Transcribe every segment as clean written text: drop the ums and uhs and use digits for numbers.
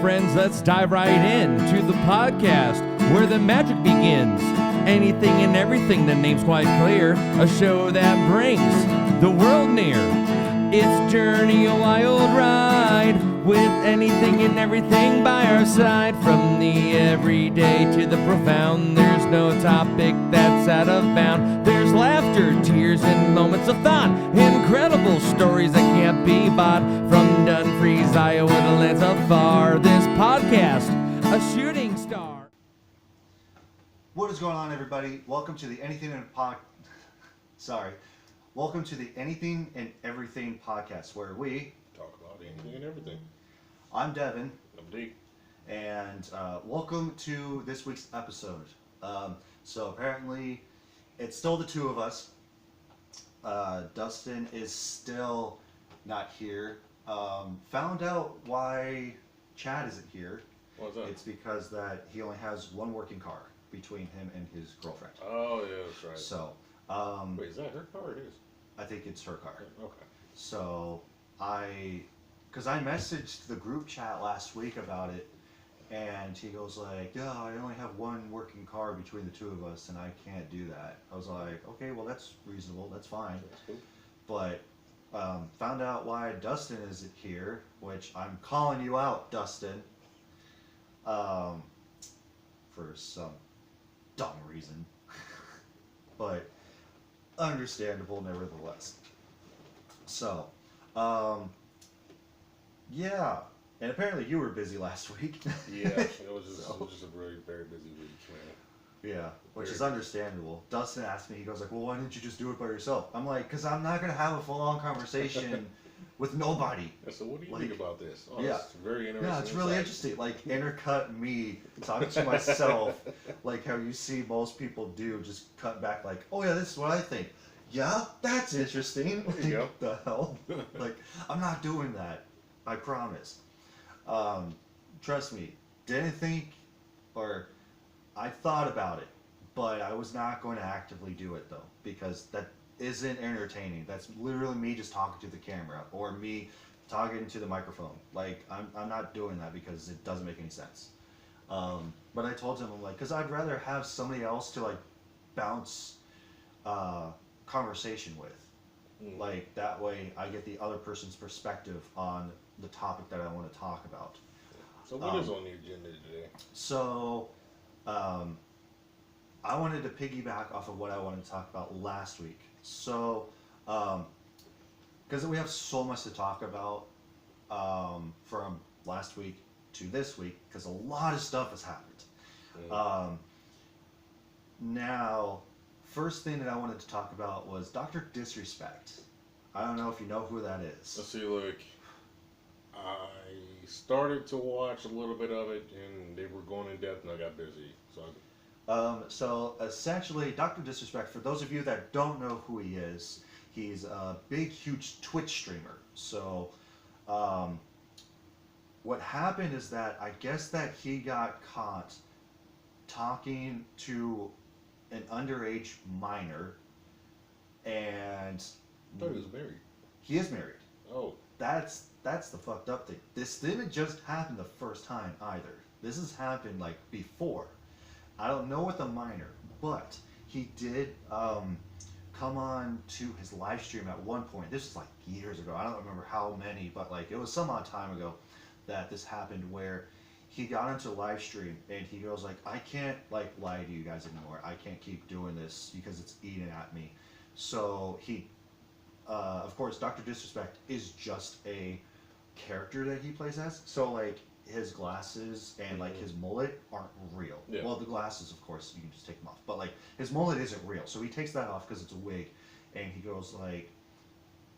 friends, let's dive right in to the podcast where the magic begins. Anything and everything, the name's quite clear. A show that brings the world near. It's Journey, a wild ride, with anything and everything by our side. From the everyday to the profound, there's no topic that's out of bound. There's laughter, tears, and moments of thought. Incredible stories that can't be bought. From Dumfries, Iowa to lands afar, this podcast, a shooting star. What is going on, everybody? Welcome to the Anything and Everything podcast, where we talk about anything and everything. I'm Devin. I'm Deke. And welcome to this week's episode. So apparently, it's still the two of us. Dustin is still not here. Found out why Chad isn't here. What's that? It's because that he only has one working car between him and his girlfriend. Oh, yeah, that's right. So, wait, is that her car? It is. I think it's her car. Okay. So because I messaged the group chat last week about it, and he goes like, yeah, I only have one working car between the two of us, and I can't do that. I was like, okay, well, that's reasonable, that's fine. That's cool. But found out why Dustin isn't here, which I'm calling you out, Dustin, for some dumb reason. But understandable nevertheless. So, yeah, and apparently you were busy last week. Yeah, it was just a very, very busy week, man. Yeah, which is understandable. Dustin asked me, he goes like, well, why didn't you just do it by yourself? I'm like, because I'm not going to have a full-on conversation with nobody. So what do you think about this? Oh, yeah, it's very interesting. Yeah, it's really interesting. Like, intercut me talking to myself, like how you see most people do, just cut back like, oh yeah, this is what I think. Yeah, that's interesting. There you go. The hell? Like, I'm not doing that. I promise. Trust me. Didn't think, or I thought about it, but I was not going to actively do it though, because that isn't entertaining. That's literally me just talking to the camera or me talking to the microphone. Like, I'm not doing that because it doesn't make any sense. But I told him, I'm like, because I'd rather have somebody else to like bounce conversation with. Like, that way I get the other person's perspective on the topic that I want to talk about. So what is on the agenda today? So, I wanted to piggyback off of what I wanted to talk about last week. So, because we have so much to talk about from last week to this week, because a lot of stuff has happened. Now, first thing that I wanted to talk about was Dr. Disrespect. I don't know if you know who that is. Let's see, look, I started to watch a little bit of it, and they were going in depth, and I got busy. So essentially, Dr. Disrespect, for those of you that don't know who he is, he's a big, huge Twitch streamer. So what happened is that I guess that he got caught talking to an underage minor, and I thought he was married. He is married. Oh. That's the fucked up thing. This didn't just happen the first time either. This has happened like before. I don't know with the minor, but he did come on to his live stream at one point. This was like years ago. I don't remember how many, but like it was some odd time ago that this happened, where he got into a live stream and he goes like, I can't like lie to you guys anymore. I can't keep doing this because it's eating at me. So he, of course, Dr. Disrespect is just a character that he plays as. So like, his glasses and like his mullet aren't real. Yeah. Well, the glasses, of course, you can just take them off. But like, his mullet isn't real. So he takes that off because it's a wig, and he goes like,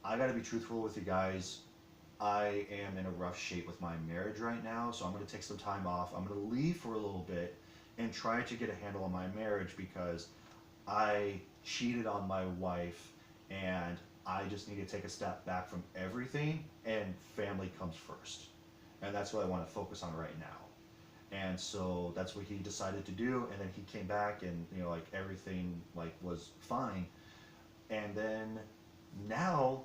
I gotta be truthful with you guys. I am in a rough shape with my marriage right now, so I'm gonna take some time off. I'm gonna leave for a little bit and try to get a handle on my marriage, because I cheated on my wife, and I just need to take a step back from everything, and family comes first. And that's what I want to focus on right now. And so that's what he decided to do, and then he came back, and you know, like, everything like was fine. And then now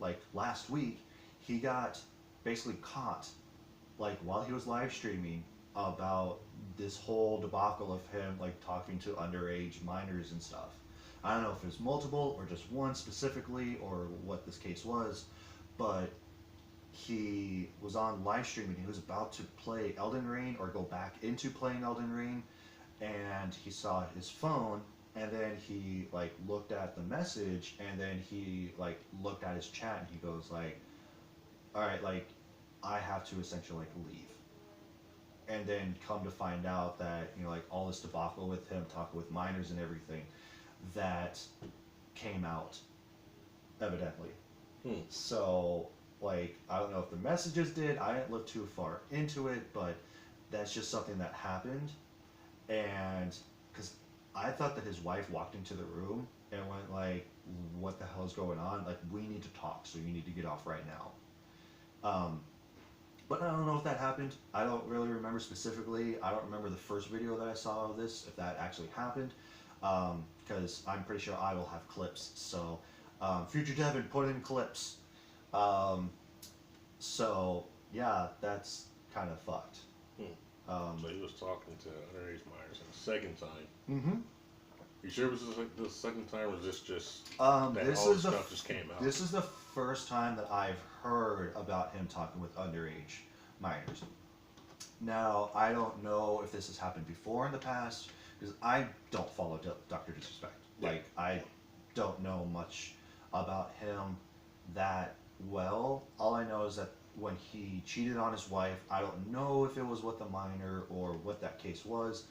like last week, he got basically caught, like while he was live streaming about this whole debacle of him like talking to underage minors and stuff. I don't know if it was multiple or just one specifically or what this case was, but he was on live streaming. He was about to play Elden Ring or go back into playing Elden Ring, and he saw his phone, and then he like looked at the message, and then he like looked at his chat, and he goes like, all right, like I have to essentially like leave. And then come to find out that, you know, like all this debacle with him talking with minors and everything that came out evidently. So like I don't know if the messages did, I didn't look too far into it, but that's just something that happened. And because I thought that his wife walked into the room and went like, what the hell is going on? Like, we need to talk, so you need to get off right now. But I don't know if that happened. I don't really remember specifically. I don't remember the first video that I saw of this, if that actually happened, because I'm pretty sure I will have clips. So, future Devin, put in clips. So, yeah, that's kind of fucked. So he was talking to underage minors the second time. Mm-hmm. You sure it was the second time, or was this just This all the is stuff just came out? This is the first time that I've heard about him talking with underage minors. Now, I don't know if this has happened before in the past, because I don't follow Dr. Disrespect. Yeah. Like, I don't know much about him that well. All I know is that when he cheated on his wife, I don't know if it was with a minor or what that case was.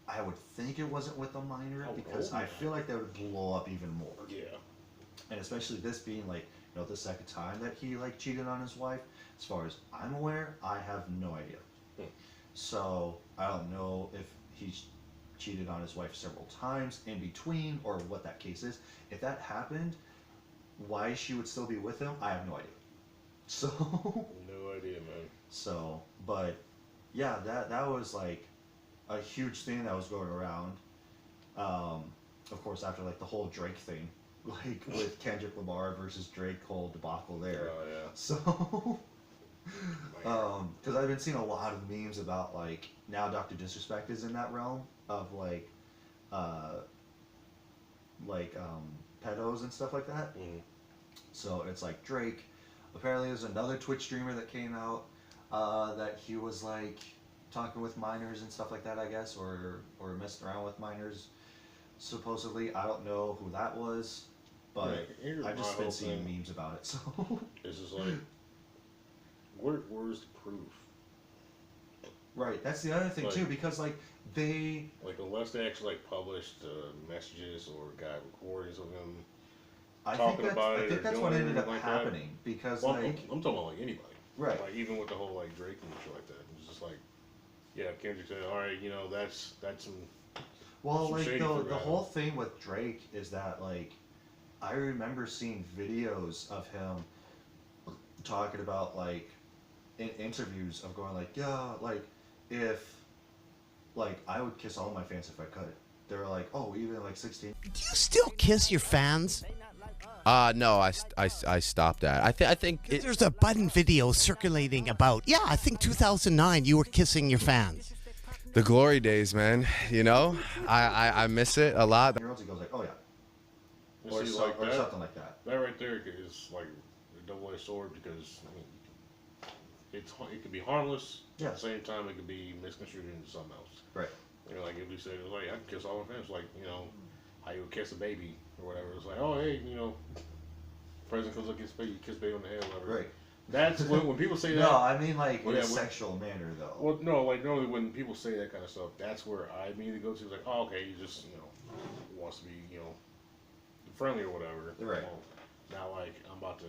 I would think it wasn't with a minor, because I feel like that would blow up even more. Yeah. And especially this being like, you know, the second time that he like cheated on his wife. As far as I'm aware, I have no idea. So I don't know if he's cheated on his wife several times in between or what that case is. If that happened, why she would still be with him, I have no idea. So No idea, man. so, but yeah, that was like a huge thing that was going around. Of course, after like the whole Drake thing, like with Kendrick Lamar versus Drake, whole debacle there. Oh, yeah. So, because I've been seeing a lot of memes about like now Dr. Disrespect is in that realm of like pedos and stuff like that. Mm-hmm. So it's like Drake. Apparently, there's another Twitch streamer that came out that he was like talking with minors and stuff like that, I guess, or messing around with minors. Supposedly, I don't know who that was, but Here's I've just my been whole seeing thing. memes about it. So It's just like, where's the proof? right, that's the other thing Like- too, because like they Like, unless they actually like published messages or got recordings of him. I Talking think that's, about I it think or that's doing what ended up anything like that. happening because Well, like I'm talking about like anybody. Right. Like even with the whole like Drake and shit like that. It's just like, yeah, Kendrick said, all right, you know, that's some. well, some like shady the for that. whole thing with Drake is that like I remember seeing videos of him talking about like in interviews of going like, yeah, like if like I would kiss all my fans if I could. They were like, oh, even like 16. Do you still kiss your fans? No, I stopped that. I think There's a Button video circulating about, yeah, I think 2009 you were kissing your fans. the glory days, man. You know, I miss it a lot. Year olds, he goes like, oh yeah, You or, see, so, like or that, something like that. That right there is like a double-edged sword because I mean, it could be harmless. Yeah. At the same time, it could be misconstrued into something else. Right. You know, like if we said it was like I can kiss all my fans, like you know, how you would kiss a baby or whatever. It's like, oh hey, you know, president comes up kiss baby on the head, or whatever. Right. That's when people say that. No, I mean like Well, in yeah, a well- sexual manner though. Well, no, like normally when people say that kind of stuff, that's where I immediately go to. It's like, oh, okay, he just wants to be friendly or whatever. Right. Well, not like I'm about to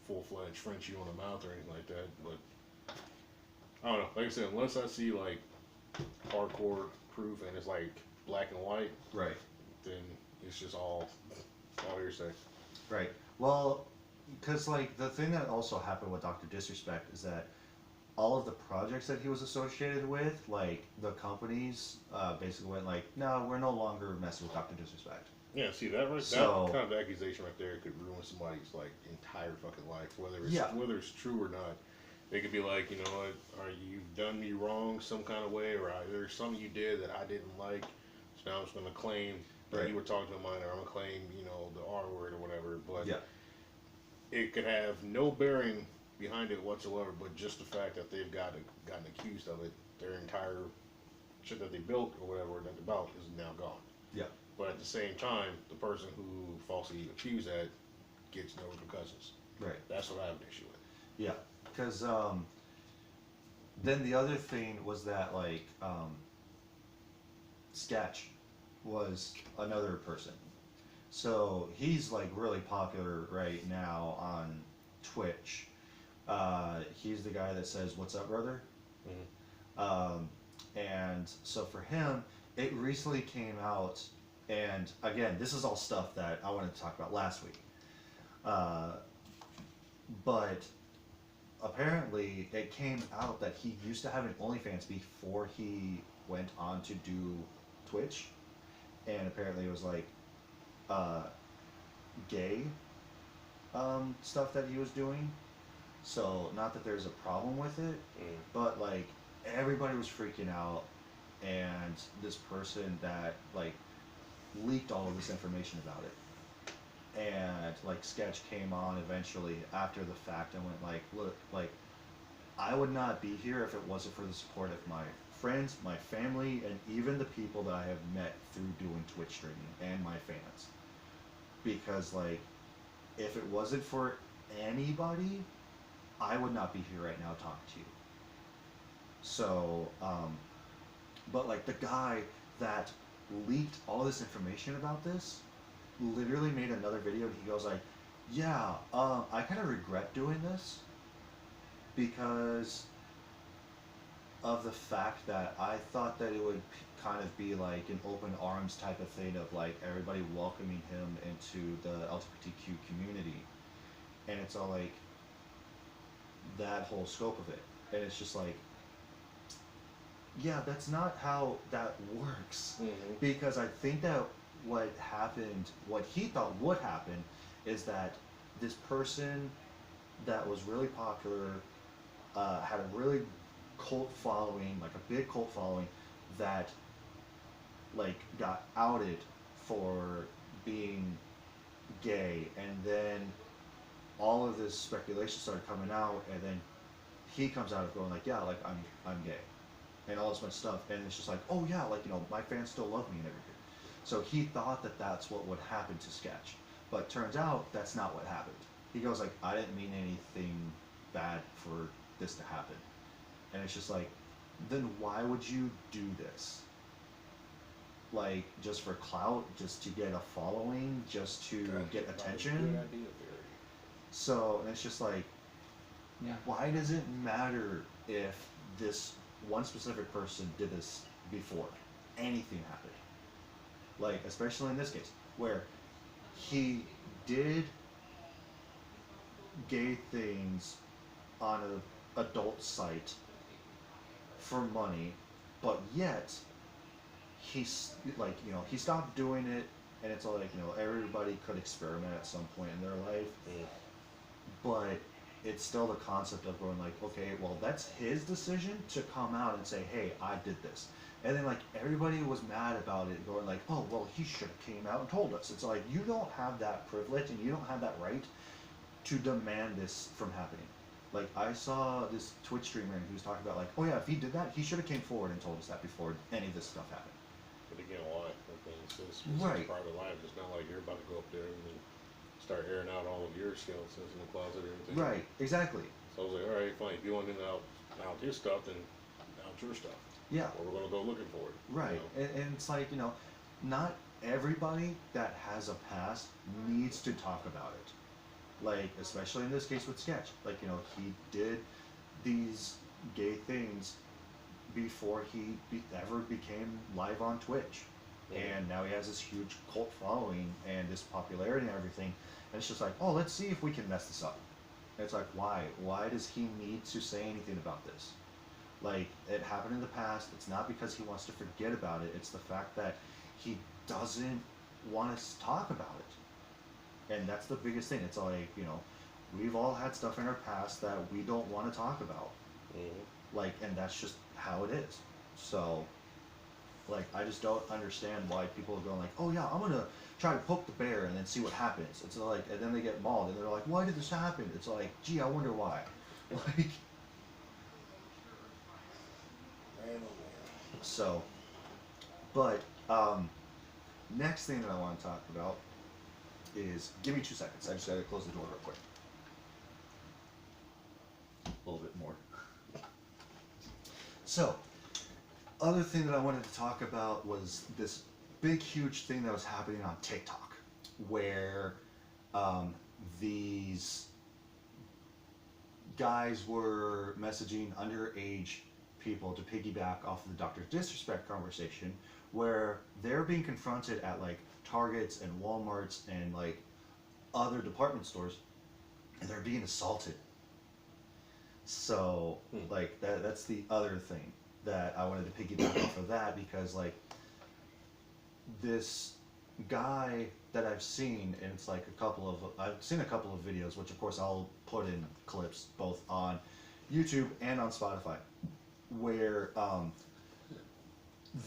full-fledged French you on the mouth or anything like that. But I don't know. Like I said, unless I see like hardcore proof and it's like black and white, Right. then it's just all hearsay. Right. Well, because like the thing that also happened with Dr. Disrespect is that all of the projects that he was associated with, like the companies, basically went like, no, we're no longer messing with Dr. Disrespect. Yeah, see that right? So- that kind of accusation right there could ruin somebody's like entire fucking life, whether it's Yeah. whether it's true or not. they could be like, you know what, or you've done me wrong some kind of way, or there's something you did that I didn't like, so now I'm just going to claim that Right. you were talking to a minor, I'm going to claim, you know, the R word or whatever, but Yeah. it could have no bearing behind it whatsoever, but just the fact that they've gotten accused of it, their entire shit that they built or whatever that's about is now gone. Yeah. But at the same time, the person who falsely accused that gets no repercussions. Right. That's what I have an issue with. Yeah. Because then the other thing was that like Sketch was another person. So he's like really popular right now on Twitch. He's the guy that says, "What's up, brother?" And so for him, it recently came out, and again, this is all stuff that I wanted to talk about last week. But apparently, it came out that he used to have an OnlyFans before he went on to do Twitch, and apparently it was like gay stuff that he was doing. So not that there's a problem with it, but like everybody was freaking out, and this person that like leaked all of this information about it, and like Sketch came on eventually after the fact and went like, look, like I would not be here if it wasn't for the support of my friends, my family, and even the people that I have met through doing Twitch streaming and my fans. Because like, if it wasn't for anybody, I would not be here right now talking to you. So, but like the guy that leaked all this information about this literally made another video and he goes like, yeah, I kind of regret doing this because of the fact that I thought that it would kind of be like an open arms type of thing of like everybody welcoming him into the LGBTQ community, and it's all like that whole scope of it, and it's just like, yeah, that's not how that works. Because I think that what happened, what he thought would happen, is that this person that was really popular had a really cult following, like a big cult following, that like got outed for being gay, and then all of this speculation started coming out, and then he comes out of going like, yeah, like I'm gay, and all this much stuff, and it's just like, oh yeah, like, you know, my fans still love me and everything. So he thought that that's what would happen to Sketch, but turns out that's not what happened. He goes like, I didn't mean anything bad for this to happen, and it's just like, then why would you do this? Like, just for clout, just to get a following, just to get attention? Good idea, Barry. So, and it's just like, why does it matter if this one specific person did this before anything happened? Like, especially in this case, where he did gay things on an adult site for money, but yet he's like, you know, he stopped doing it, and it's all like, you know, everybody could experiment at some point in their life, but it's still the concept of going like, okay, well, that's his decision to come out and say, hey, I did this. And then like everybody was mad about it, going like, oh, well, he should have came out and told us. It's like, you don't have that privilege and you don't have that right to demand this from happening. Like, I saw this Twitch streamer who was talking about like, oh yeah, if he did that, he should have came forward and told us that before any of this stuff happened. But again, why? It's his Right. private life. It's not like you're about to go up there and start airing out all of your skeletons in the closet or anything. Right, exactly. So I was like, all right, fine. If you want to out his stuff, then out your stuff. Yeah. Or we're gonna go looking for it. Right, You know? and it's like, you know, not everybody that has a past needs to talk about it. Like, especially in this case with Sketch. Like, you know, he did these gay things before he ever became live on Twitch. And now he has this huge cult following and this popularity and everything. And it's just like, oh, let's see if we can mess this up. And it's like, why? Why does he need to say anything about this? Like, it happened in the past. It's not because he wants to forget about it. It's the fact that he doesn't want to talk about it. And that's the biggest thing. It's like, you know, we've all had stuff in our past that we don't want to talk about. Like, and that's just how it is. So, like, I just don't understand why people are going like, oh yeah, I'm gonna try to poke the bear and then see what happens. It's like, and then they get mauled and they're like, why did this happen? It's like, gee, I wonder why. Like, so, but next thing that I want to talk about is, give me 2 seconds. I just gotta close the door real quick. A little bit more. So, other thing that I wanted to talk about was this big, huge thing that was happening on TikTok, where these guys were messaging underage people to piggyback off of the Dr. Disrespect conversation, where they're being confronted at like Targets and Walmarts and like other department stores, and they're being assaulted. So like that's the other thing that I wanted to piggyback off of that, because like this guy that I've seen, and it's like I've seen a couple of videos, which of course I'll put in clips both on YouTube and on Spotify, where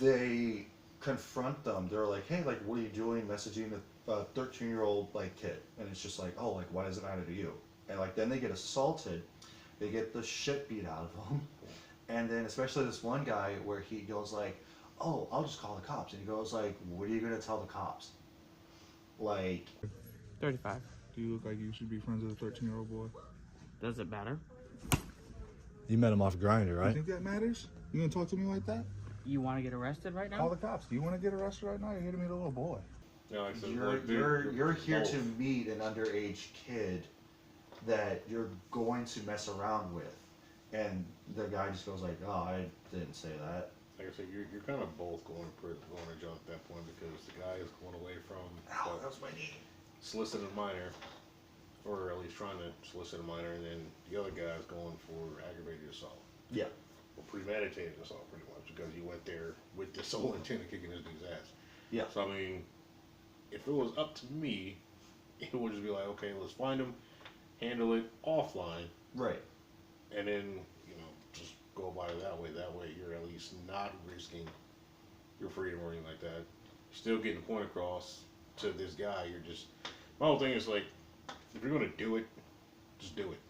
they confront them. They're like, hey, like, what are you doing messaging a 13-year-old like kid? And it's just like, oh, like, why does it matter to you? And like, then they get assaulted, they get the shit beat out of them, and then especially this one guy where he goes like, oh, I'll just call the cops, and he goes like, what are you gonna tell the cops? Like, 35. Do you look like you should be friends with a 13-year-old boy? Does it matter? You met him off Grindr, You right? think that matters? You gonna talk to me like that? You want to get arrested right now? Call the cops. Do you want to get arrested right now? You're here to meet a little boy. Yeah, like I said, you're like, you're here both. to meet an underage kid that you're going to mess around with, and the guy just goes like, oh, I didn't say that. Like I said, you're kind of both going to jail at that point, because the guy is going away from Ow, that was my knee. soliciting a minor, or at least trying to solicit a minor, and then the other guy's going for aggravated assault. Yeah. Or premeditated assault, pretty much, because he went there with the sole intent of kicking this dude's ass. Yeah. So, I mean, if it was up to me, it would just be like, okay, let's find him, handle it offline, Right. and then, you know, just go about it that way. That way you're at least not risking your freedom or anything like that. Still getting the point across to this guy. You're just, my whole thing is like, if you're going to do it, just do it.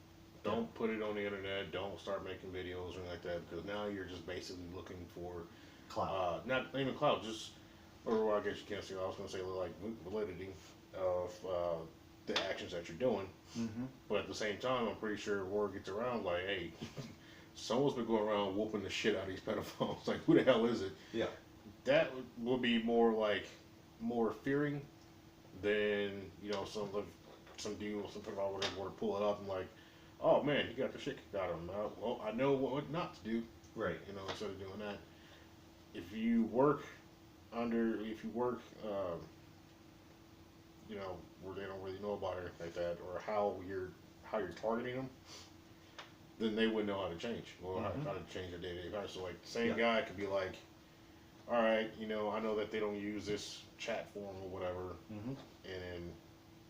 Don't put it on the internet. Don't start making videos or anything like that, because now you're just basically looking for Clout. not even clout, just, or I guess you can't say, I was going to say like validity of the actions that you're doing. Mm-hmm. But at the same time, I'm pretty sure word gets around like, hey, someone's been going around whooping the shit out of these pedophiles. Like, who the hell is it? Yeah. That will be more like, more fearing than, you know, some dude or something about whatever were to pull it up and like, oh man, you got the shit kicked out of him. Well, I know what not to do. Right. You know, instead of doing that. If you work, you know, where they don't really know about it like that, or how you're targeting them, then they wouldn't know how to change, or how to change their day-to-day life. So like, the same guy could be like, all right, you know, I know that they don't use this chat form or whatever,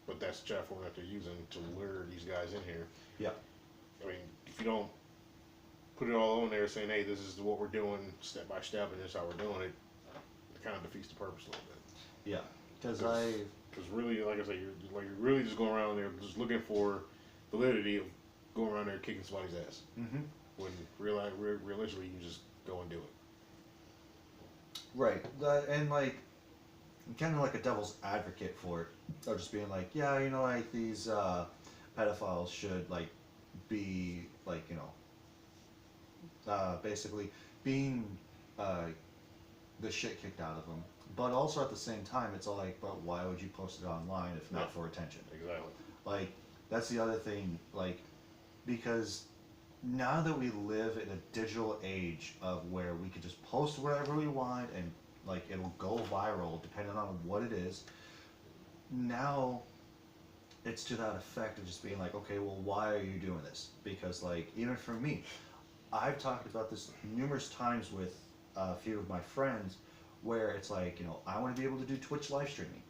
but that's the chat form that they're using to lure these guys in here. Yeah. I mean, if you don't put it all on there saying, hey, this is what we're doing step by step, and this is how we're doing it, it kind of defeats the purpose a little bit. Yeah. Because Because really, like I said, you're really just going around there just looking for validity of going around there kicking somebody's ass. Mm-hmm. When realistically, you can just go and do it. Right. And like, kind of like a devil's advocate for it, or just being like, yeah, you know, like these pedophiles should like be like, you know, basically being the shit kicked out of them. But also at the same time, it's all like, but why would you post it online if not for attention? Exactly. Like, that's the other thing, like, because now that we live in a digital age of where we can just post whatever we want and, like, it'll go viral depending on what it is, now it's to that effect of just being like, okay, well, why are you doing this? Because, like, even for me, I've talked about this numerous times with a few of my friends, where it's like, you know, I want to be able to do Twitch live streaming,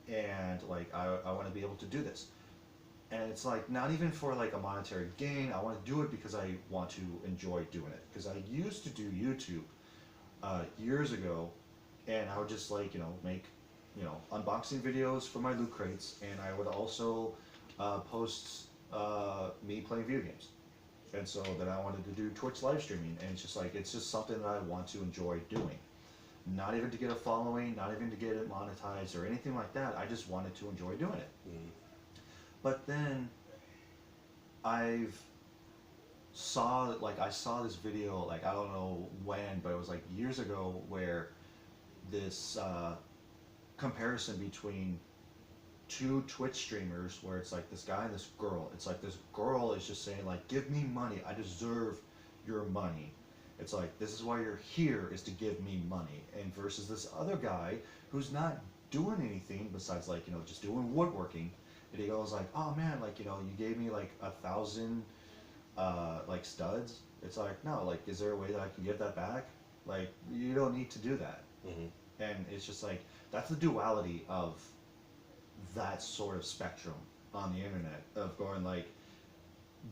and like I want to be able to do this, And it's like not even for like a monetary gain. I want to do it because I want to enjoy doing it. Because I used to do YouTube years ago, and I would just like make unboxing videos for my loot crates, and I would also post me playing video games. And so then I wanted to do Twitch live streaming, and it's just something that I want to enjoy doing. Not even to get a following, not even to get it monetized or anything like that. I just wanted to enjoy doing it. But then I saw this video, like I don't know when, but it was like years ago, where this comparison between two Twitch streamers, where it's like this guy and this girl. It's like this girl is just saying like, give me money, I deserve your money. It's like, this is why you're here, is to give me money. And versus this other guy who's not doing anything besides like just doing woodworking. And he goes like, oh man, like you gave me like 1,000 like studs. It's like, no, like is there a way that I can get that back? Like you don't need to do that. And it's just like, that's the duality of that sort of spectrum on the internet, of going like,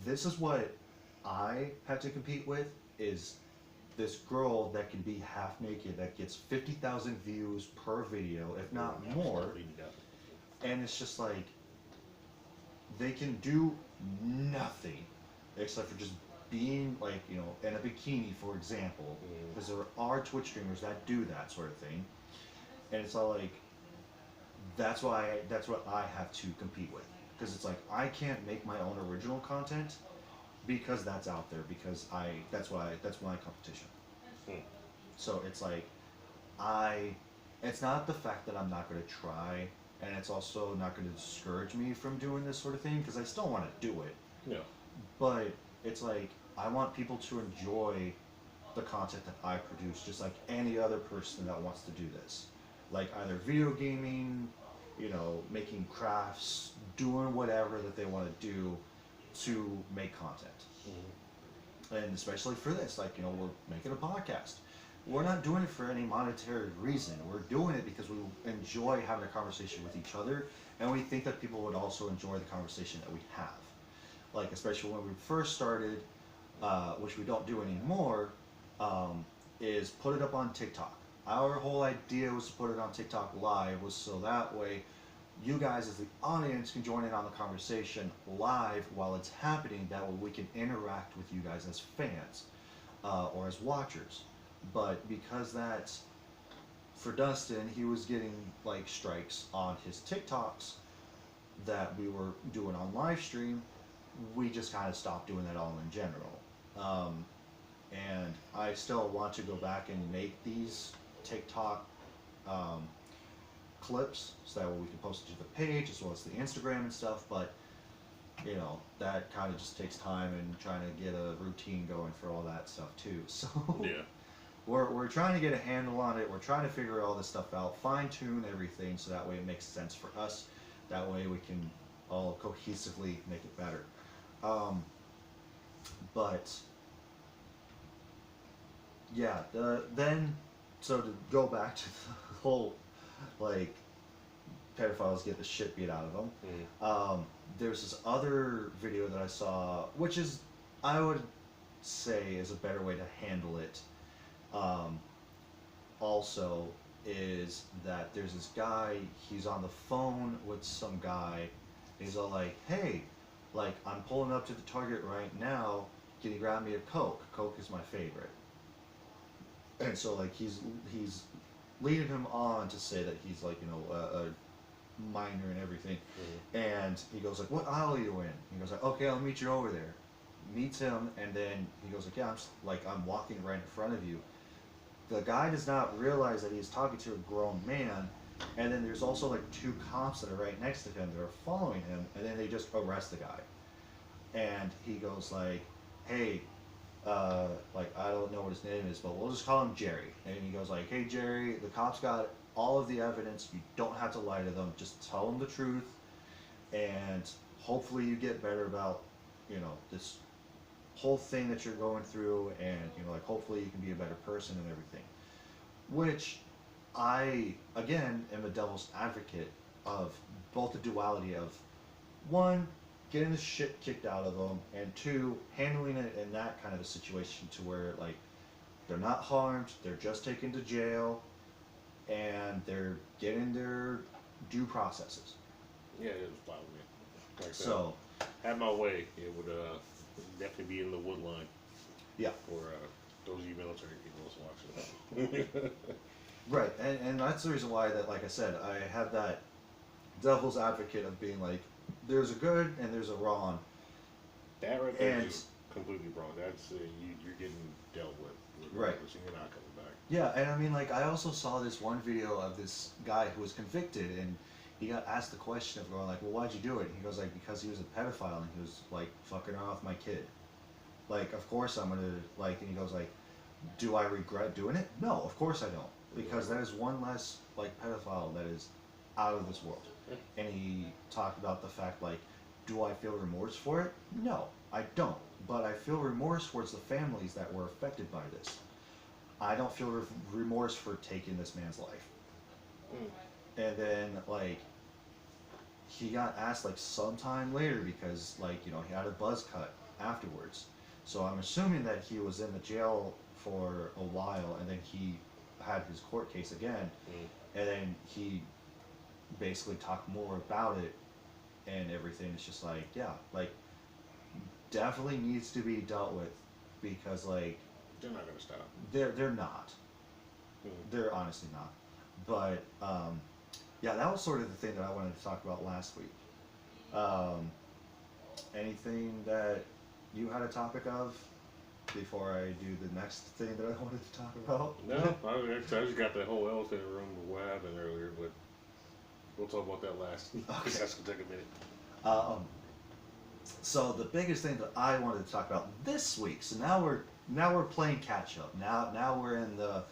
this is what I have to compete with, is this girl that can be half naked, that gets 50,000 views per video, if not more. And it's just like, they can do nothing except for just being like, in a bikini, for example, because there are Twitch streamers that do that sort of thing. And it's all like, that's what I have to compete with, because it's like, I can't make my own original content because that's out there, because that's my competition. So it's like, it's not the fact that I'm not going to try, and it's also not going to discourage me from doing this sort of thing, because I still want to do it. Yeah. But it's like, I want people to enjoy the content that I produce, just like any other person that wants to do this. Like either video gaming, making crafts, doing whatever that they want to do to make content. And especially for this, like, we're making a podcast. We're not doing it for any monetary reason. We're doing it because we enjoy having a conversation with each other, and we think that people would also enjoy the conversation that we have. Like, especially when we first started, which we don't do anymore, is put it up on TikTok. Our whole idea was to put it on TikTok live, was so that way you guys as the audience can join in on the conversation live while it's happening. That way we can interact with you guys as fans or as watchers. But because that's, for Dustin, he was getting like strikes on his TikToks that we were doing on live stream, we just kind of stopped doing that all in general. And I still want to go back and make these TikTok clips so that way we can post it to the page as well as the Instagram and stuff, but that kind of just takes time and trying to get a routine going for all that stuff too. So Yeah. we're trying to get a handle on it. We're trying to figure all this stuff out, fine tune everything so that way it makes sense for us. That way we can all cohesively make it better. But yeah, then so to go back to the whole like pedophiles get the shit beat out of them. There's this other video that I saw, which is, I would say, is a better way to handle it. Also, is that there's this guy, he's on the phone with some guy, and he's all like, hey, like, I'm pulling up to the Target right now, can you grab me a Coke? Coke is my favorite. And so, like, he's leading him on to say that he's, like, a minor and everything. And he goes, like, what aisle are you in? He goes, like, okay, I'll meet you over there. Meets him, and then he goes, like, yeah, I'm walking right in front of you. The guy does not realize that he's talking to a grown man, and then there's also like two cops that are right next to him that are following him, and then they just arrest the guy. And he goes like, hey, like, I don't know what his name is, but we'll just call him Jerry. And he goes like, hey Jerry, the cops got all of the evidence, you don't have to lie to them, just tell them the truth, and hopefully you get better about, this whole thing that you're going through, and like, hopefully you can be a better person and everything. Which I, again, am a devil's advocate of both the duality of, one, getting the shit kicked out of them, and 2, handling it in that kind of a situation to where like they're not harmed, they're just taken to jail, and they're getting their due processes. Yeah, it was fine with me. Like I said, So, had my way, it would definitely be in the wood line yeah, for those of you military people that's watching. right, and that's the reason why that, like I said, I have that devil's advocate of being like, there's a good and there's a wrong. That right there And- is completely wrong. That's you're getting dealt with. Right. So you're not coming back. Yeah, and I mean, like, I also saw this one video of this guy who was convicted, and he got asked the question of going like, well, why'd you do it? And he goes like, because he was a pedophile and he was like fucking around with my kid. Like, of course I'm gonna like, and he goes like, do I regret doing it? No, of course I don't, because that is one less like pedophile that is out of this world. And he talked about the fact like, do I feel remorse for it? No, I don't. But I feel remorse towards the families that were affected by this. I don't feel remorse for taking this man's life. And then like he got asked like sometime later because like, you know, he had a buzz cut afterwards. So I'm assuming that he was in the jail for a while, and then he had his court case again, and then he basically talked more about it and everything. It's just like, yeah, like definitely needs to be dealt with, because like They're not gonna stop. they're not. They're honestly not. But yeah, that was sort of the thing that I wanted to talk about last week. Anything that you had a topic of before I do the next thing that I wanted to talk about? No, I just got that whole elephant in the room of what happened earlier, but we'll talk about that last. Okay. That's gonna take a minute. So the biggest thing that I wanted to talk about this week. So now we're playing catch up. Now we're in the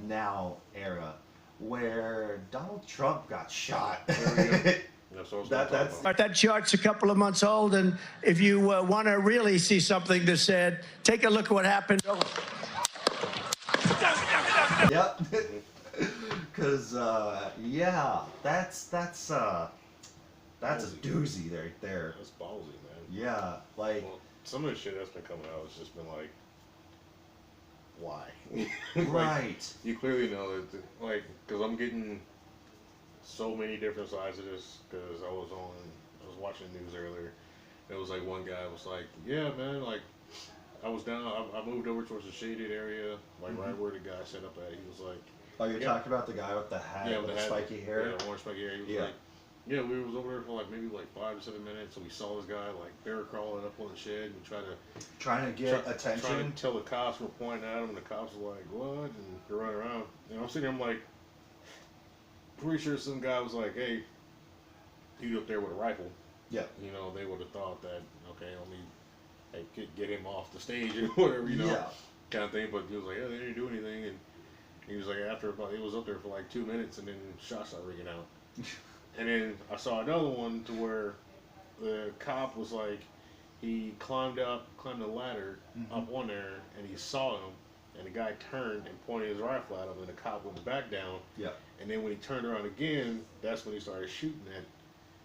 now era where Donald Trump got shot. That's what I was gonna talk That's about. That chart's a couple of months old, and if you want to really see something that's said, take a look at what happened. Yep. Because yeah, that's a doozy right there. That's ballsy, man. Yeah, like Well, some of the shit that's been coming out has just been like, why? right. You clearly know that, like, because I'm getting so many different sides of this. Because I was watching the news earlier. It was like one guy was like, yeah, man, like, I was down. I moved over towards the shaded area, like right where the guy set up at. He was like, Oh, you're yeah. talking about the guy with the hat yeah, with the hat, spiky hair? yeah, orange spiky hair. He was Yeah. like, yeah, we was over there for like maybe like 5 to 7 minutes, and we saw this guy like bear crawling up on the shed, and we tried to Trying to get trying attention. to tell the cops were pointing at him, and the cops were like, what? And they're running around. And I'm sitting there, I'm like, pretty sure some guy was like, hey, you up there with a rifle. Yeah. You know, they would have thought that, okay, hey, get him off the stage or whatever, you know, Yeah. kind of thing. But he was like, yeah, they didn't do anything. And he was like, he was up there for like 2 minutes, and then shots started ringing out. And then I saw another one to where the cop was like, he climbed the ladder up on there, and he saw him, and the guy turned and pointed his rifle at him, and the cop went back down. Yeah. And then when he turned around again, that's when he started shooting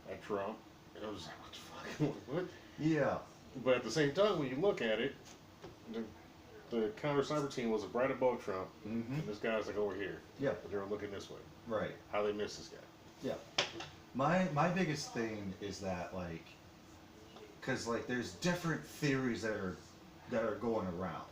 at Trump. And I was like, what the fuck? What? Yeah. But at the same time, when you look at it, the counter cyber team was right above Trump, Mm-hmm. and this guy's like over here. Yeah. But they were looking this way. Right. How they missed this guy? Yeah. My biggest thing is that like, cause like there's different theories that are going around,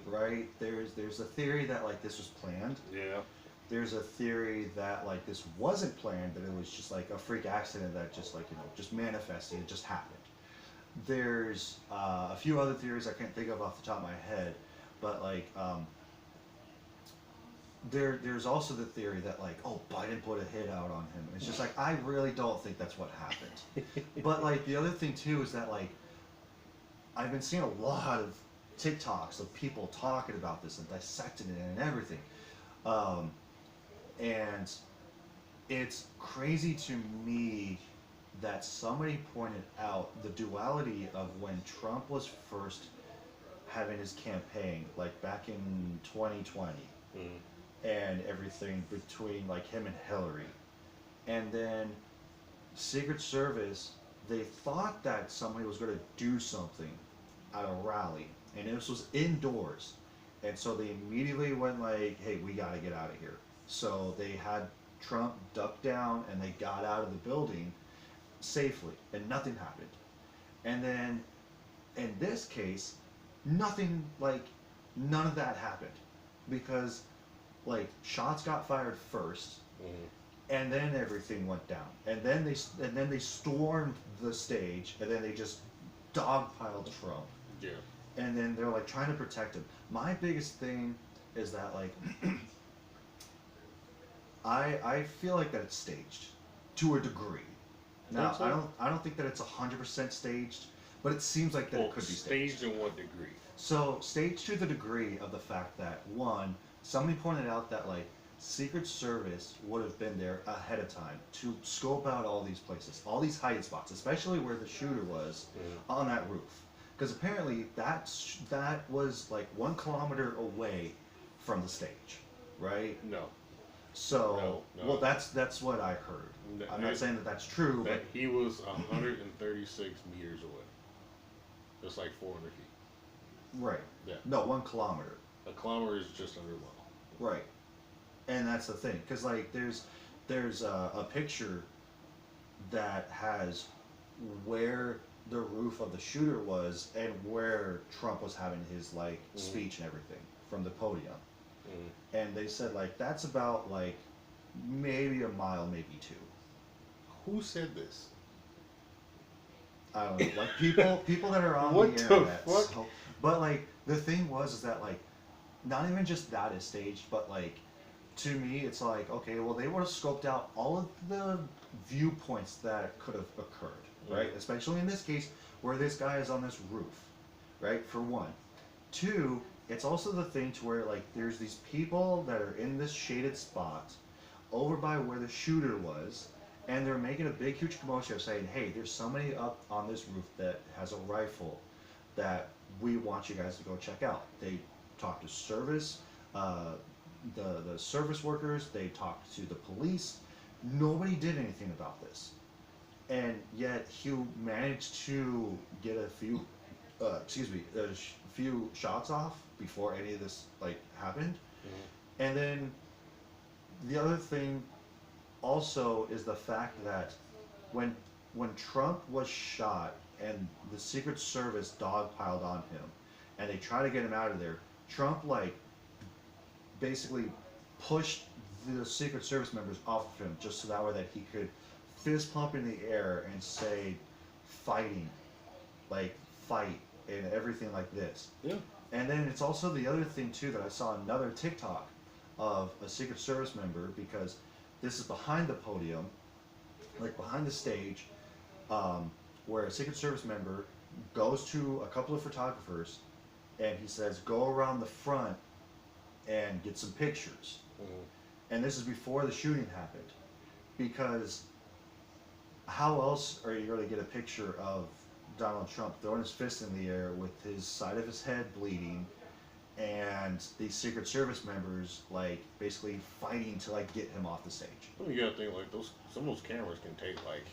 right? There's a theory that like this was planned. Yeah. There's a theory that like this wasn't planned, that it was just like a freak accident that just like, you know, just manifested, it just happened. There's a few other theories I can't think of off the top of my head, but like there's also the theory that like, oh, Biden put a hit out on him. And it's just like, I really don't think that's what happened. But like the other thing too is that like I've been seeing a lot of TikToks of people talking about this and dissecting it and everything. And it's crazy to me that somebody pointed out the duality of when Trump was first having his campaign, like back in 2020, and everything between like him and Hillary, and then Secret Service they thought that somebody was going to do something at a rally, and this was indoors, and so they immediately went like, "Hey, we got to get out of here." So they had Trump duck down, and they got out of the building safely, and nothing happened. And then, in this case, nothing, like, none of that happened, because, like, shots got fired first, and then everything went down, and then they stormed the stage, and then they just dogpiled Trump. Yeah. And then they're like trying to protect him. My biggest thing is that, like, I feel like that it's staged to a degree. Now, Think so? I don't think that it's 100% staged, but it seems like that it could be staged. Staged in what degree? So staged to the degree of the fact that, one, somebody pointed out that, like, Secret Service would have been there ahead of time to scope out all these places, all these hiding spots, especially where the shooter was on that roof. Because apparently that was like 1 kilometer away from the stage, right? No. So, No. well, that's what I heard. I'm not saying that that's true, That but he was 136 meters away. That's like 400 feet. right. Yeah. No, 1 kilometer. A kilometer is just under a mile. Right. And that's the thing, because, like, there's a picture that has where the roof of the shooter was and where Trump was having his, like, speech and everything from the podium. And they said, like, that's about, like, maybe a mile, maybe 2. Who said this? I don't know, like, people that are on What the the internet. fuck? So, but, like, the thing was that, like, not even just that is staged, but, like, to me, it's like, okay, well, they would have scoped out all of the viewpoints that could have occurred, right? Especially in this case, where this guy is on this roof, right? For one. 2, it's also the thing to where, like, there's these people that are in this shaded spot over by where the shooter was, and they're making a big, huge commotion of saying, hey, there's somebody up on this roof that has a rifle that we want you guys to go check out. They talked to service, the service workers, they talked to the police. Nobody did anything about this. And yet he managed to get a few shots off before any of this, like, happened. And then the other thing also is the fact that when Trump was shot and the Secret Service dogpiled on him and they tried to get him out of there, Trump, like, basically pushed the Secret Service members off of him just so that way that he could fist pump in the air and say fighting, like, fight and everything like this. Yeah. And then it's also the other thing too that I saw another TikTok of a Secret Service member, because this is behind the podium, like behind the stage, where a Secret Service member goes to a couple of photographers and he says, go around the front and get some pictures. And this is before the shooting happened, because how else are you going to get a picture of Donald Trump throwing his fist in the air with his side of his head bleeding and these Secret Service members, like, basically fighting to, like, get him off the stage? Well, you gotta think, like, some of those cameras can take like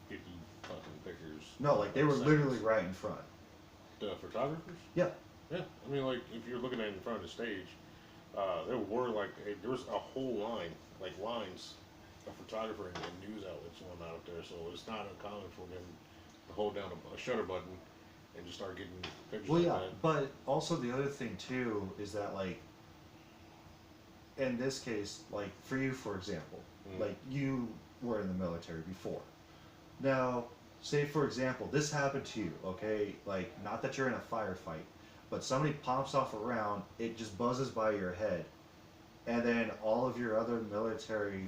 50 fucking pictures. No, like, they were seconds. literally right in front. The photographers? Yeah. Yeah, I mean, like, if you're looking at it in front of the stage, there were, like, there was a whole line, like, lines of photographer and news outlets and whatnot up there, so it's not uncommon for them to hold down a shutter button and just start getting pictures Well, like yeah, that. but also the other thing, too, is that, like, in this case, like, for you, for example, like, you were in the military before. Now, say, for example, this happened to you, okay? Like, not that you're in a firefight, but somebody pops off a round, it just buzzes by your head, and then all of your other military,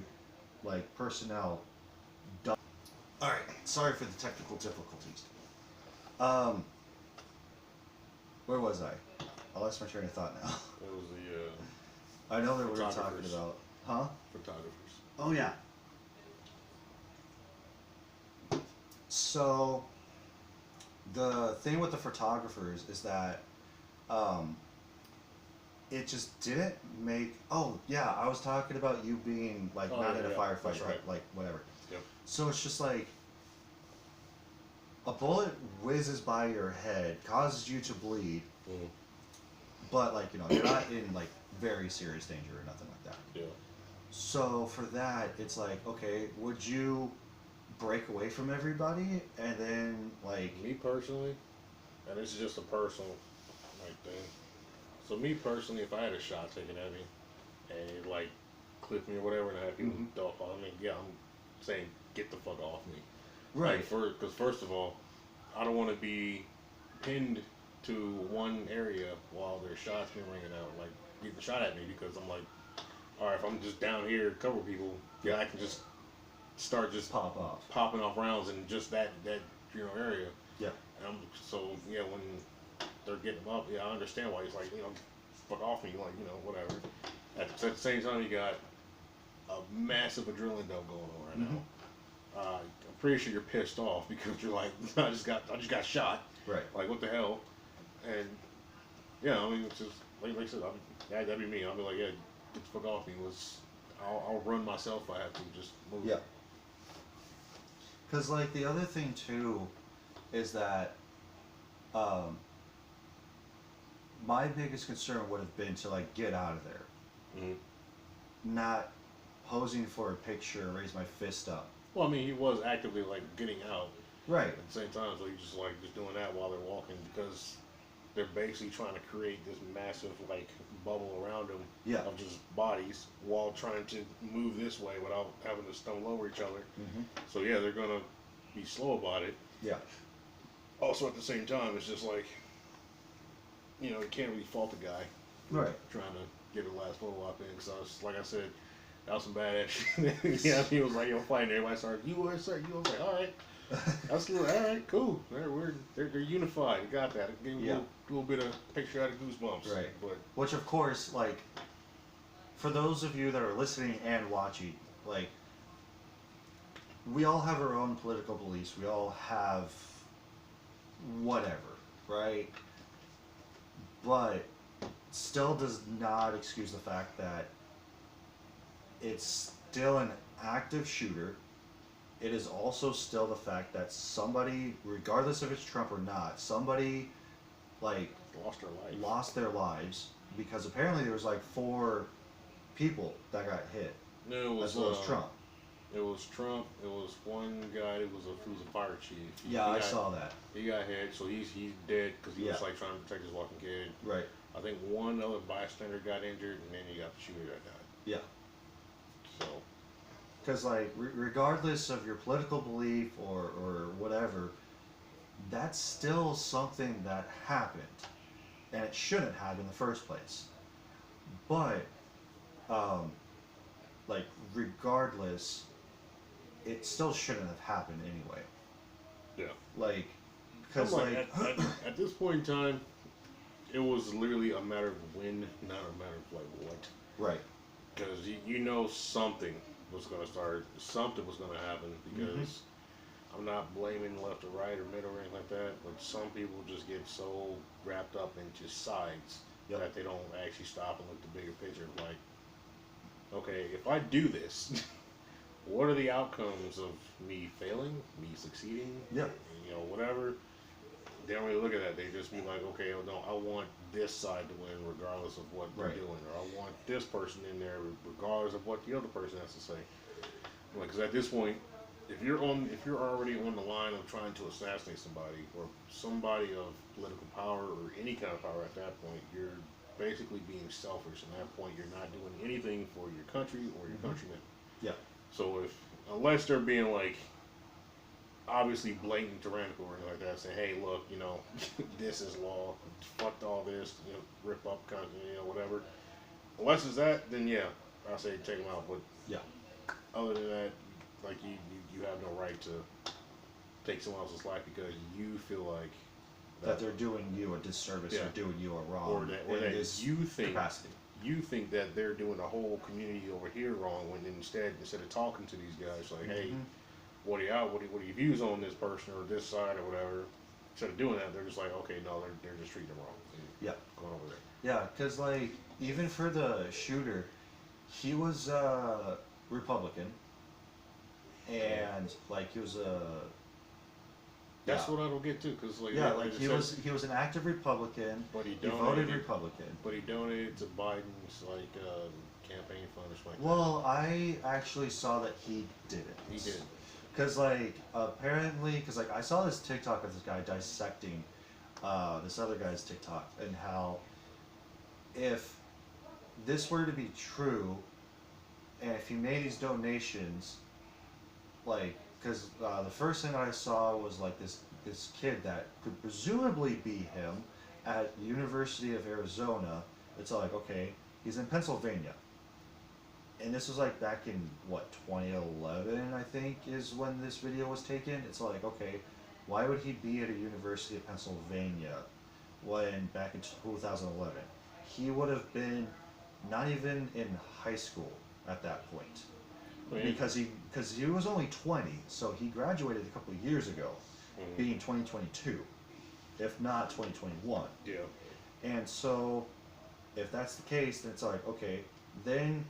like, personnel die. Alright, sorry for the technical difficulties. Where was I? I lost my train of thought now. It was the I know that we were talking Photographers. about, huh? photographers. Oh yeah. So the thing with the photographers is that it just didn't make. Oh yeah, I was talking about you being, like, Oh, not in a yeah, firefight, that's right. like, whatever. Yep. So it's just like a bullet whizzes by your head, causes you to bleed, but like you're not in like very serious danger or nothing like that. Yeah. So for that, it's like, okay, would you break away from everybody and then like Me personally, and this is just a personal like thing. So me personally, if I had a shot taken at me and it like clipped me or whatever, and I had people dog on me, yeah, I'm saying get the fuck off me. right? Because first of all, I don't want to be pinned to one area while there's shots being ringing out, like getting shot at me, because I'm like, all right, if I'm just down here to cover people, yeah, I can just start just Pop off. popping off rounds in just that area. Yeah. And so yeah, when they're getting them up, yeah, I understand why he's like, fuck off me, like whatever. At the same time, you got a massive adrenaline dump going on right now. I'm pretty sure you're pissed off because you're like, I just got shot. Right. Like, what the hell? And yeah, I mean, it's just like I said, that'd be me. I'll be like, yeah, get the fuck off me. I'll run myself if I have to. Just move. Yeah. Because like the other thing too is that my biggest concern would have been to like get out of there, not posing for a picture, raise my fist up. Well, I mean, he was actively like getting out. Right. At the same time, so he's just doing that while they're walking, because they're basically trying to create this massive like bubble around them Yeah. of just bodies while trying to move this way without having to stumble over each other. So yeah, they're gonna be slow about it. Yeah. Also, at the same time, it's just like, you can't really fault the guy Right. trying to get a last photo op in, because like I said, that was some bad shit. Yeah, he was like, fighting. Everybody started, you was like, all right. That's good. All right, cool. They're unified. You got that. It gave me a little bit of picture out of Goosebumps. Right. But Which of course, like, for those of you that are listening and watching, like, we all have our own political beliefs. We all have whatever, right? But still does not excuse the fact that it's still an active shooter. It is also still the fact that somebody, regardless if it's Trump or not, somebody like lost their lives because apparently there was like 4 people that got hit. no, it was, as well as Trump. It was Trump. It was one guy who was a fire chief. I saw that. He got hit, so he's dead because he was Yeah. like trying to protect his walking kid. Right. I think one other bystander got injured, and then you got the shooter that died. Yeah. So Because like regardless of your political belief or whatever, that's still something that happened, and it shouldn't have in the first place. But like regardless, it still shouldn't have happened anyway. yeah. Like because I'm like at this point in time, it was literally a matter of when, not a matter of like what. right. Because something was going to start, something was going to happen, because I'm not blaming left or right or middle or anything like that, but some people just get so wrapped up into sides that they don't actually stop and look at the bigger picture of like, okay, if I do this, what are the outcomes of me failing, me succeeding, whatever. They don't really look at that. They just be like, okay, no, I want this side to win regardless of what they're doing, or I want this person in there regardless of what the other person has to say. Because at this point, if you're already on the line of trying to assassinate somebody or somebody of political power or any kind of power at that point, you're basically being selfish. At that point, you're not doing anything for your country or your countrymen. Yeah. So unless they're being like obviously blatant tyrannical or anything like that, saying, hey, look, this is law, fuck all this, rip up country, whatever. Unless it's that, then yeah, I say take them out. But yeah, other than that, like you have no right to take someone else's life because you feel like that they're doing you a disservice or doing you a wrong, or that you think that they're doing the whole community over here wrong, when instead of talking to these guys like, hey, what are your views on this person or this side or whatever, instead of doing that, they're just like, okay, no, they're just treating them wrong. Going over there. Yeah, because like even for the shooter, he was Republican, and like he was That's what I don't get too, because like Yeah, like like it he says- was an active Republican. but he He voted donated Republican. But he donated to Biden's like campaign fund or something. Well, I actually saw that he didn't. He did. Cause like apparently, cause like I saw this TikTok of this guy dissecting this other guy's TikTok and how if this were to be true, and if he made these donations, like, cause the first thing I saw was like this kid that could presumably be him at University of Arizona. It's like, okay, he's in Pennsylvania. And this was like back in what, 2011, I think, is when this video was taken. It's like, okay, why would he be at a University of Pennsylvania when back in 2011? He would have been not even in high school at that point. Because he was only 20, so he graduated a couple of years ago, being 2022, if not 2021. Yeah. And so, if that's the case, then it's like, okay, then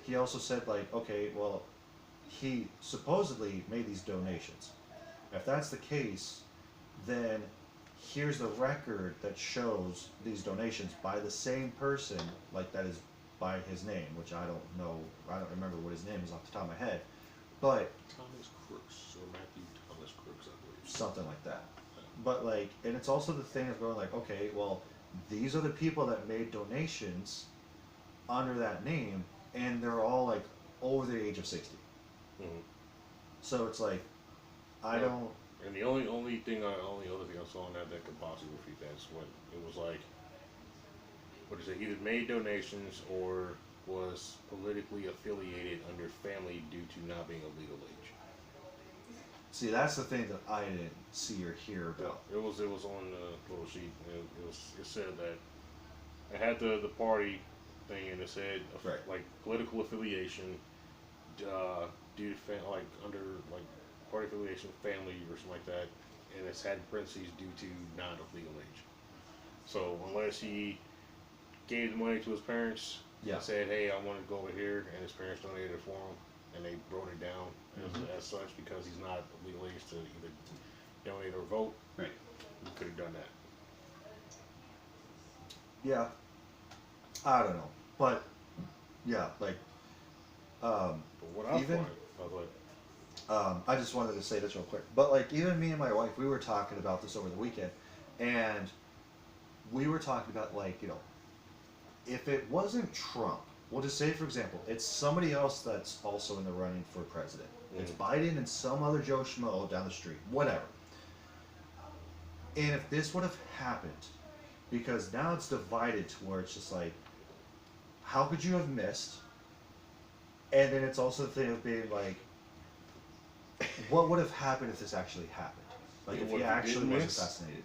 he also said like, okay, well, he supposedly made these donations. If that's the case, then here's the record that shows these donations by the same person, like that is by his name, which I don't know, I don't remember what his name is off the top of my head, but Thomas Crooks or Matthew Thomas Crooks, I believe. something like that. But like, and it's also the thing of going like, okay, well, these are the people that made donations under that name, and they're all like over the age of 60. Mhm. So it's like, I Yeah. don't. And the only other thing I saw on that could possibly refute that is when it was like, what is it? Either made donations or was politically affiliated under family due to not being of legal age. See, that's the thing that I didn't see or hear about. It was on the little sheet. It said that it had the party thing, and it said Right. like political affiliation due to like under like party affiliation, family or something like that, and it's had parentheses due to not of legal age. So unless he gave the money to his parents Yeah. and said, "Hey, I want to go over here," and his parents donated it for him, and they wrote it down as such because he's not of legal age to either donate or vote. Right. You could have done that. Yeah. I don't know, but yeah, like, But what I Even- find, by the way, I just wanted to say this real quick. But like, even me and my wife, we were talking about this over the weekend, and we were talking about like, you know, if it wasn't Trump, we'll just say, for example, it's somebody else that's also in the running for president. It's Biden and some other Joe Schmo down the street, whatever. And if this would have happened, because now it's divided to where it's just like, how could you have missed? And then it's also the thing of being like, what would have happened if this actually happened? Like if What he if he actually didn't was miss? assassinated.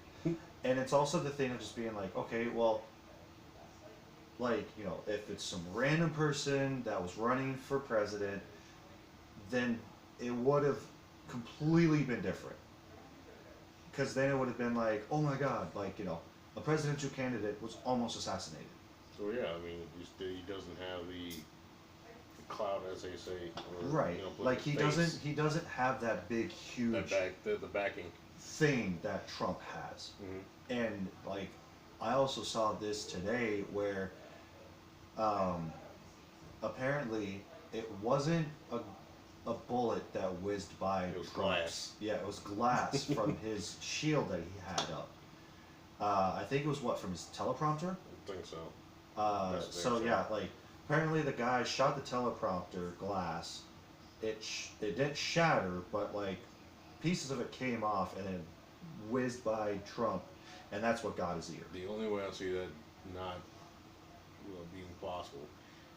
And it's also the thing of just being like, okay, well, like, you know, if it's some random person that was running for president, then it would have completely been different. Because then it would have been like, oh my God, like, you know, a presidential candidate was almost assassinated. so yeah, I mean, he doesn't have the clout, as they say, or, Right. you know, Like he political face, doesn't have that big, huge the backing. thing that Trump has. And like, I also saw this today where apparently it wasn't a bullet that whizzed by It was Trump's. glass. Yeah, it was glass from his shield that he had up. I think it was what, from his teleprompter? I think so. That's what So they yeah, like apparently the guy shot the teleprompter glass. It didn't shatter, but like pieces of it came off and then whizzed by Trump, and that's what got his ear. The only way I see that not being possible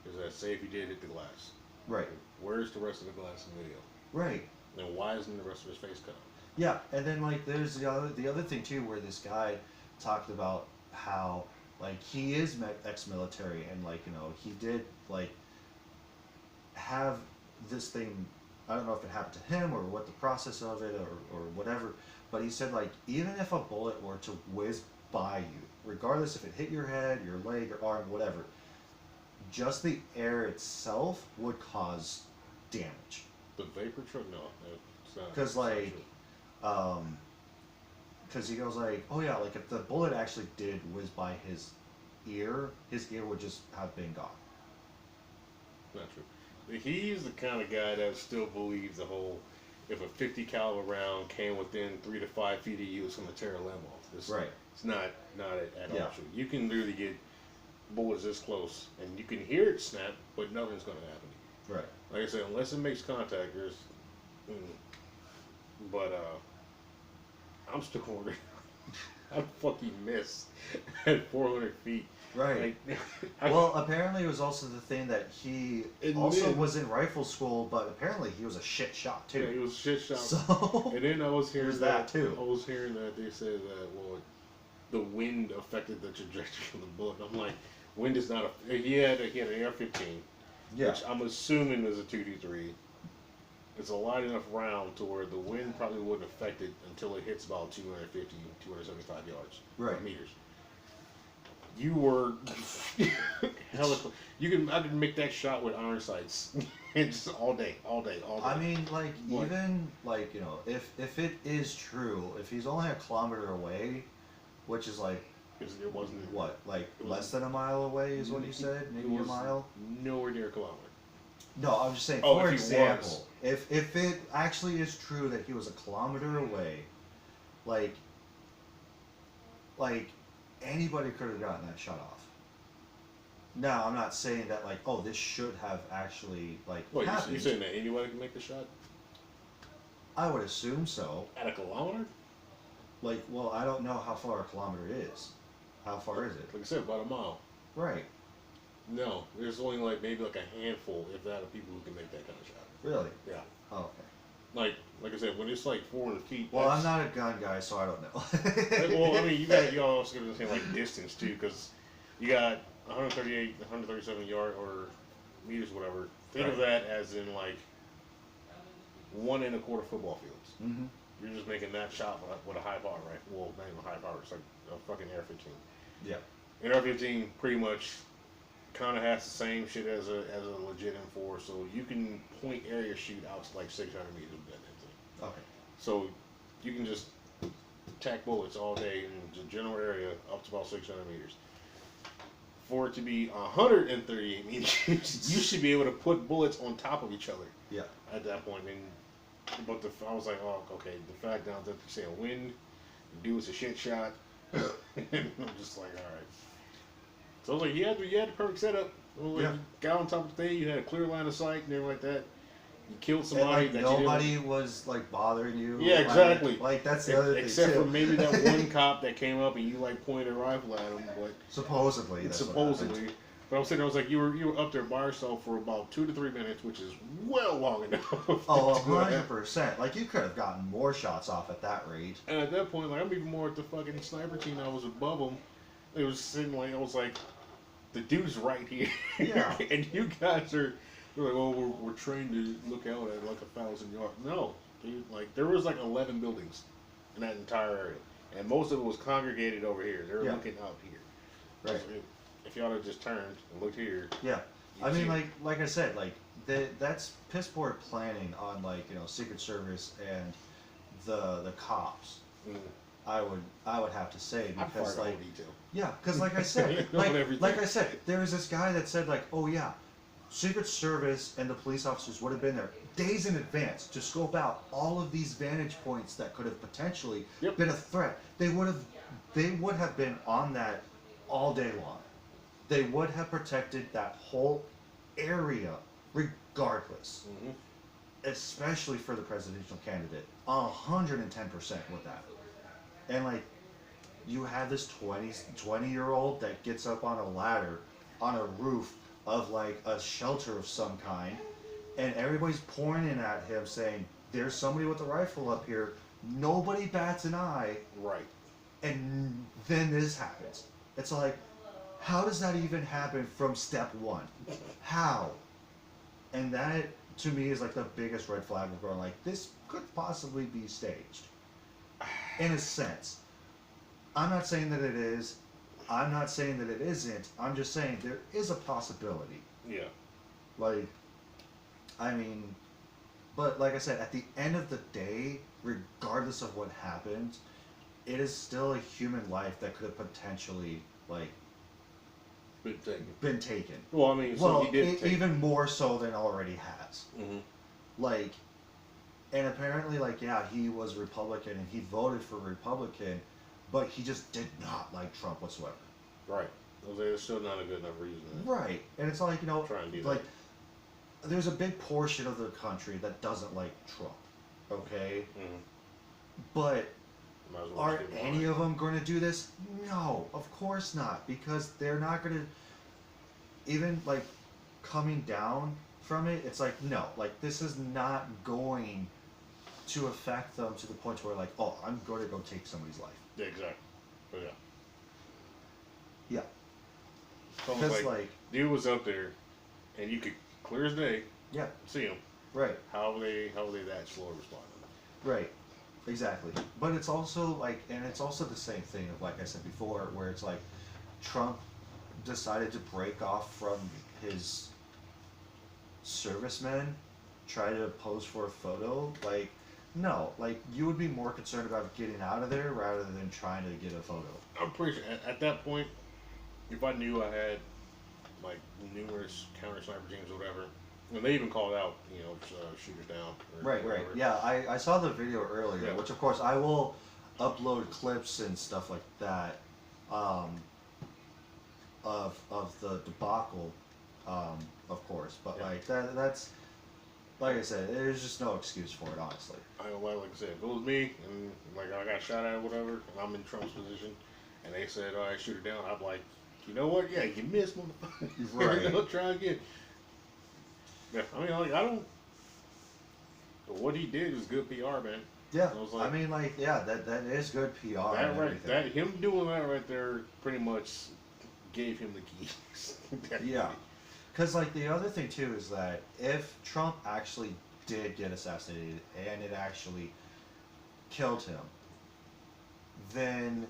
is that say if he did hit the glass, Right. where's the rest of the glass in the video? Right. And why isn't the rest of his face cut? Yeah, and then like there's the other thing too, where this guy talked about how like he is ex-military and like, you know, he did like have this thing. I don't know if it happened to him or what the process of it or whatever, but he said like even if a bullet were to whiz by you, regardless if it hit your head, your leg, your arm, whatever, just the air itself would cause damage. The vapor truck? No, it's not. Because it's not like, true. because he goes like, oh yeah, like if the bullet actually did whiz by his ear would just have been gone. Not true. He's the kind of guy that still believes the whole, if a 50 caliber round came within 3 to 5 feet of you, it's going to tear a limb off. It's, Right. It's not at Yeah. all true. You can literally get bullets this close, and you can hear it snap, but nothing's going to happen to you. Right. Like I said, unless it makes contact, there's. But I'm still wondering. I fucking missed at 400 feet. Right. Like, Well, apparently it was also the thing that he And also then- was in rifle school, but apparently he was a shit shot too. yeah, it was shit shot. So And then I was hearing There's that, too. I was hearing that they said that the wind affected the trajectory of the bullet. I'm like, wind is not a. He had an AR-15, yeah, which I'm assuming is a 223. It's a light enough round to where the wind probably wouldn't affect it until it hits about 250, 275 yards, Right. meters. You were hella. I could make that shot with iron sights, and just all day. I mean, like What? even like if it is true, if he's only a kilometer away, which is like Because it wasn't what, like It was- less than a mile away is what you said, it maybe a was mile. nowhere near a kilometer. No, I'm just saying. Oh, For if he example, if it actually is true that he was a kilometer away, like anybody could have gotten that shot off. Now, I'm not saying that like, oh, this should have actually like What, happened. you saying that anybody can make the shot I would assume so. at a kilometer? Like, well, I don't know how far a kilometer is. How far is it? Like I said, about a mile. Right. No, there's only maybe a handful, if that, of people who can make that kind of shot. Really? Yeah. Oh, okay. Like I said, when it's 400 feet. Well, I'm that's- not a gun guy, so I don't know. Well, I mean, you also got to say distance too, because you got 138, 137 yard or meters, whatever. Think of that as in 1 1/4 football fields. Mm-hmm. You're just making that shot with a high power rifle. Well, not even high power. It's like a fucking AR-15. Yeah. An AR-15 pretty much kind of has the same shit as a legit M4, so you can point area shoot out to 600 meters with that damn thing. Okay. So you can just tack bullets all day in the general area up to about 600 meters. For it to be 138 meters, you should be able to put bullets on top of each other Yeah. at that point. But I was like, oh, okay. The fact now that they're saying wind, the dude's a shit shot, and I'm just like, all right. So I was like, you had the perfect setup. Yeah. You got on top of the thing, you had a clear line of sight and everything like that. You killed And somebody like that nobody you didn't. was like bothering you. Yeah, exactly. Like that's the other thing Except too. for maybe that one cop that came up and you pointed a rifle at him, but Supposedly. That's what supposedly. happened. But I was sitting there, I was like, you were up there by yourself for about 2 to 3 minutes, which is well long enough. Oh, to do that. 100%. Like you could have gotten more shots off at that rate. And at that point, I'm even more at the fucking sniper team. I was above them. It was sitting I was like, the dude's right here. Yeah. And you guys are, they're like, oh, we're trained to look out at 1,000 yards. No, dude, there was 11 buildings in that entire area, and most of it was congregated over here. They were Yeah. looking out here. Right. So if y'all had just turned and looked here, Yeah. you'd I mean, see- like I said, that's piss poor planning on Secret Service and the cops. Mm. I would have to say I because fired all detail. yeah, because like I said, Know everything. like I said, there was this guy that said oh yeah, Secret Service and the police officers would have been there days in advance to scope out all of these vantage points that could have potentially Yep. been a threat. They would have been on that all day long. They would have protected that whole area regardless. Mhm. Especially for the presidential candidate. 110% with that. And you have this 20-year-old that gets up on a ladder on a roof of a shelter of some kind, and everybody's pouring in at him saying, there's somebody with a rifle up here. Nobody bats an eye, Right. and then this happens. It's how does that even happen from step one? How? And that, to me, is the biggest red flag of going this could possibly be staged. In a sense. I'm not saying that it is. I'm not saying that it isn't. I'm just saying there is a possibility. Yeah. But like I said, at the end of the day, regardless of what happened, it is still a human life that could have potentially like been taken. Well, I mean, so Well, he did take even more so than already has. Mhm. Like, and apparently, like, yeah, he was Republican and he voted for Republican, but he just did not like Trump whatsoever. Right. There's still not a good enough reason. Right, and it's like, you know, Try and do like, there's a big portion of the country that doesn't like Trump, okay? Mhm. But Might as well are just give him any mine. of them going to do this? No, of course not, because they're not going to, even, like, coming down from it, it's like, no, like, this is not going to affect them to the point where, like, oh, I'm going to go take somebody's life. Yeah, exactly. But yeah. Yeah. It's almost Because, like, dude was up there, and you could clear as day yeah, see him. right. How are they that slow responding? Right, exactly. But it's also like, and it's also the same thing of, like I said before, where it's like Trump decided to break off from his servicemen, try to pose for a photo. Like, no, like you would be more concerned about getting out of there rather than trying to get a photo. I'm pretty sure at that point, if I knew I had like numerous counter sniper teams or whatever, and they even called out, you know, shooters down. Or Right, right. whatever. Yeah, I saw the video earlier, Yeah. which of course I will upload clips and stuff like that of the debacle, of course. But Yeah. like that's like I said, there's just no excuse for it, honestly. I don't like I said, if it was me and like I got shot at or whatever, and I'm in Trump's position, and they said, "All right, shoot her down," I'm like, you know what? Yeah, you missed, motherfucker. Right. I'll try again. Yeah, I mean, like I don't. What he did was good PR, man. Yeah, I was like- I mean, like, yeah, that is good PR. That and right, everything. that him doing that right there pretty much gave him the keys. Yeah, because like the other thing too is that if Trump actually did get assassinated and it actually killed him, then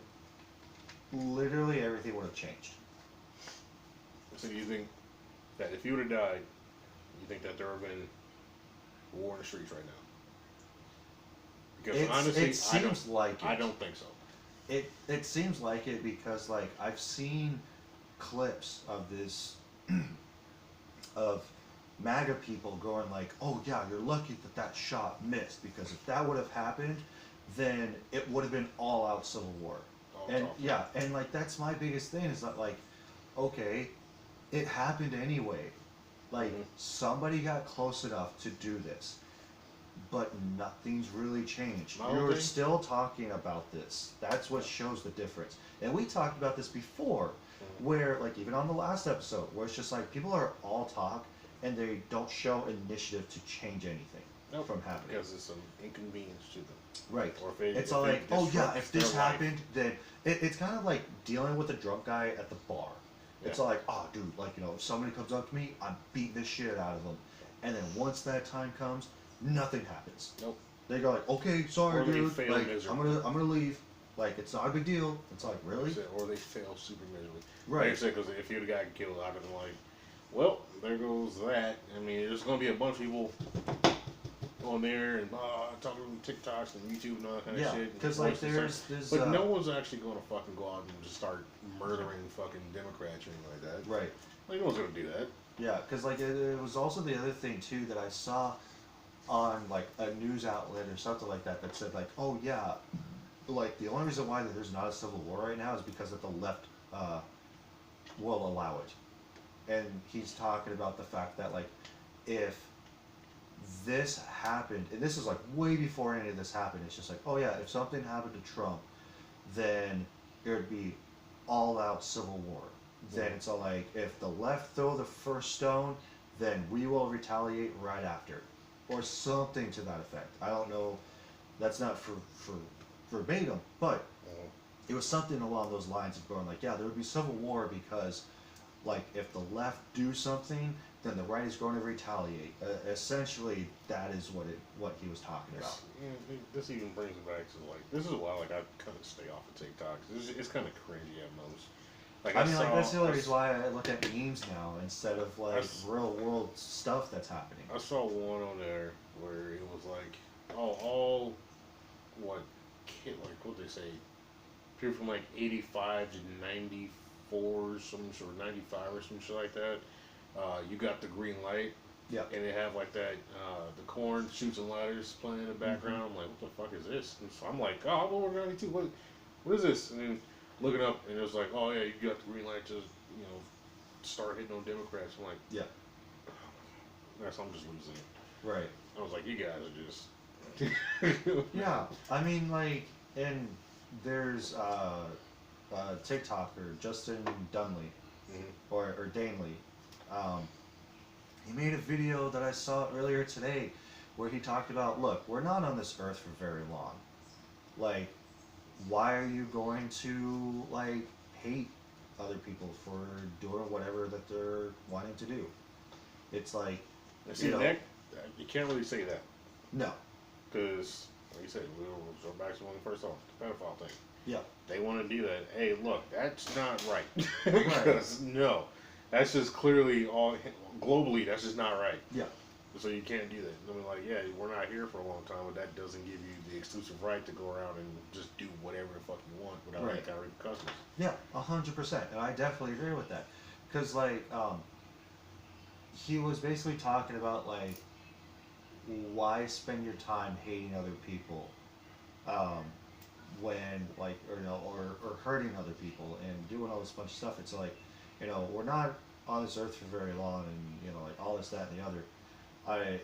literally everything would have changed. So you think that if he would have died, you think that there would have been war in the streets right now? Because honestly, it seems like it. I don't think so. It seems like it because like I've seen clips of this of MAGA people going like, oh yeah, you're lucky that shot missed, because if that would have happened, then it would have been all out civil war. And talk. yeah, and like that's my biggest thing is that like, okay, it happened anyway. Like somebody got close enough to do this, but nothing's really changed. My whole You're thing- still talking about this. That's what shows the difference. And we talked about this before, where like even on the last episode, where it's just like people are all talk and they don't show initiative to change anything Nope, from happening. because it's an inconvenience to them. Right. Or if it- it's if all it like, oh yeah, disrupts if this their life. happened, then it's kind of like dealing with a drunk guy at the bar. It's Yeah. all like, oh dude, like, you know, if somebody comes up to me, I'm beating the shit out of them. And then once that time comes, nothing happens. Nope. They go like, okay, sorry Or they dude, fail like miserably. I'm gonna leave. Like it's not a big deal. It's like really? Or they fail super miserably. Right. Like I said, because if you'd have gotten killed, I'd have been like, well, there goes that. I mean, there's going to be a bunch of people on there and talking TikToks and YouTube and all that kind Yeah, of shit. 'cause, and like, voices there's, but no one's actually going to fucking go out and just start murdering fucking Democrats or anything like that. Right. Like, no one's going to do that. Yeah, because like it was also the other thing too that I saw on like a news outlet or something like that that said like, oh yeah, like the only reason why that there's not a civil war right now is because that the left will allow it, and he's talking about the fact that like if this happened, and this is like way before any of this happened, it's just like, oh yeah, if something happened to Trump, then there'd be all out civil war. Then it's all like, if the left throw the first stone, then we will retaliate right after. Or something to that effect. I don't know, that's not for verbatim, but it was something along those lines of going like, yeah, there would be civil war because, like, if the left do something, then the right is going to retaliate. Essentially, that is what he was talking about. This even brings it back to like, this is why like I kind of stay off of TikTok. It's kind of cringy at most. Like I mean, like, that's the only I reason why I look at memes now instead of, like, s- real world stuff that's happening. I saw one on there where it was like, oh, all what kid, like what they say, period from like 85 to 94, some sort of 95 or some shit like that. You got the green light. Yeah. And they have like that, the corn shoots and ladders playing in the background. I'm like, what the fuck is this? And so I'm like, oh, I'm over 92. What is this? And then looking up, and it was like, oh yeah, you got the green light to, start hitting on Democrats. I'm like, Yeah. I'm just losing it. Right. I was like, you guys are just. Yeah. I mean, like, and there's TikToker Justin Dunley or Danley. He made a video that I saw earlier today where he talked about, look, we're not on this earth for very long. Like, why are you going to, like, hate other people for doing whatever that they're wanting to do? It's like, See, Nick, you can't really say that. No. Because, like you said, we'll go back to when we first off, the pedophile thing. Yeah. They want to do that. Hey, look, that's not right. Right. Because, no. That's just clearly all, globally, that's just not right. Yeah. So you can't do that. I mean, like, yeah, we're not here for a long time, but that doesn't give you the exclusive right to go around and just do whatever the fuck you want without any kind of repercussions. Yeah, 100%, and I definitely agree with that. Because, like, he was basically talking about, like, why spend your time hating other people when, like, or hurting other people and doing all this bunch of stuff. It's like, we're not on this earth for very long, and, like, all this, that, and the other.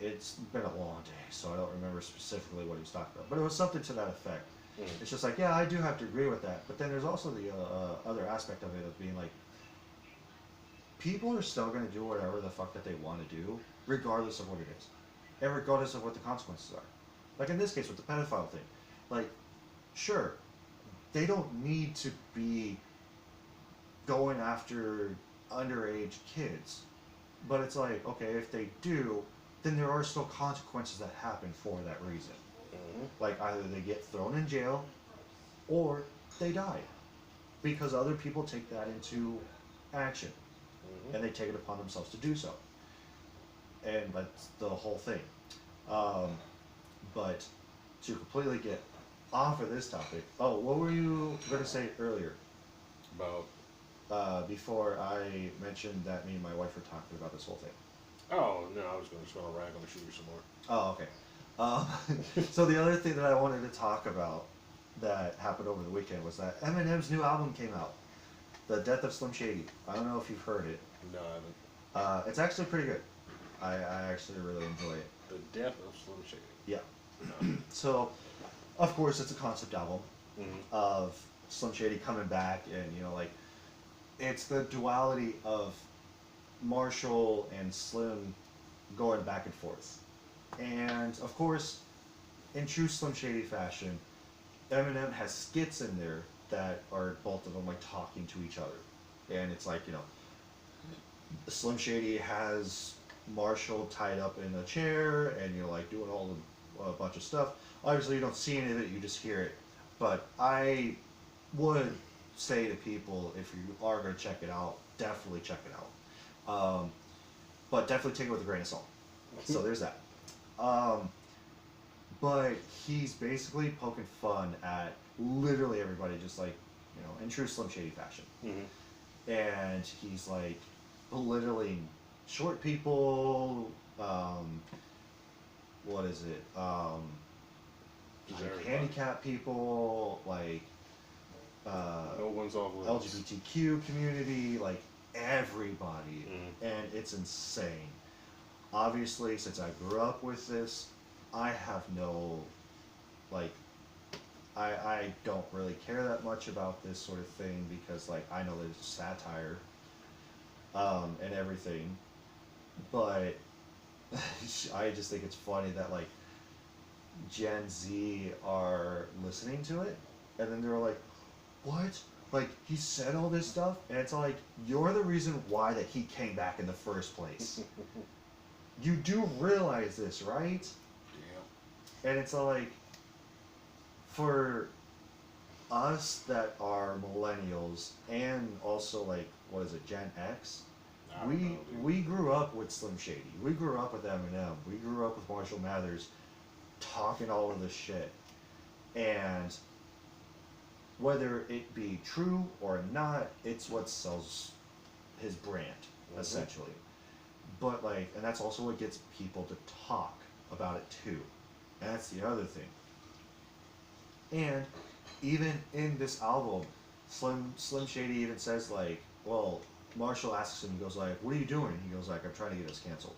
It's been a long day, so I don't remember specifically what he was talking about. But it was something to that effect. It's just like, yeah, I do have to agree with that. But then there's also the other aspect of it of being like, people are still going to do whatever the fuck that they want to do, regardless of what it is. And regardless of what the consequences are. Like in this case with the pedophile thing. Like, sure, they don't need to be going after underage kids. But it's like, okay, if they do, then there are still consequences that happen for that reason. Like either they get thrown in jail or they die. Because other people take that into action. And they take it upon themselves to do so. And that's the whole thing. But to completely get off of this topic, what were you going to say earlier? About? Before I mentioned that me and my wife were talking about this whole thing. Oh, no, I was just going to rag on the shooter some more. Oh, okay. So the other thing that I wanted to talk about that happened over the weekend was that Eminem's new album came out. The Death of Slim Shady. I don't know if you've heard it. No, I haven't. It's actually pretty good. I actually really enjoy it. The Death of Slim Shady. Yeah. So, of course, it's a concept album of Slim Shady coming back, and like, it's the duality of Marshall and Slim going back and forth. And of course, in true Slim Shady fashion, Eminem has skits in there that are both of them like talking to each other. And it's like, Slim Shady has Marshall tied up in a chair and like doing a bunch of stuff. Obviously you don't see any of it, you just hear it. But I would say to people, if you are going to check it out, definitely check it out. But definitely take it with a grain of salt. So there's that. But he's basically poking fun at literally everybody, just like, in true Slim Shady fashion. And he's like belittling short people, what is it? Like handicapped people, like no one's off limits. LGBTQ community, like everybody, and it's insane. Obviously, since I grew up with this, I have no, like, I don't really care that much about this sort of thing because, like, I know that it's satire, and everything, but I just think it's funny that, like, Gen Z are listening to it, and then they're like, what? Like, he said all this stuff? And it's like, you're the reason why that he came back in the first place. You do realize this, right? Yeah. And it's like, for us that are millennials, and also, like, what is it, Gen X? We grew up with Slim Shady. We grew up with Eminem. We grew up with Marshall Mathers talking all of this shit. And whether it be true or not, it's what sells his brand, essentially. But like, and that's also what gets people to talk about it too. And that's the other thing. And even in this album, Slim Shady even says like, well, Marshall asks him, he goes like, what are you doing? He goes like, I'm trying to get us canceled.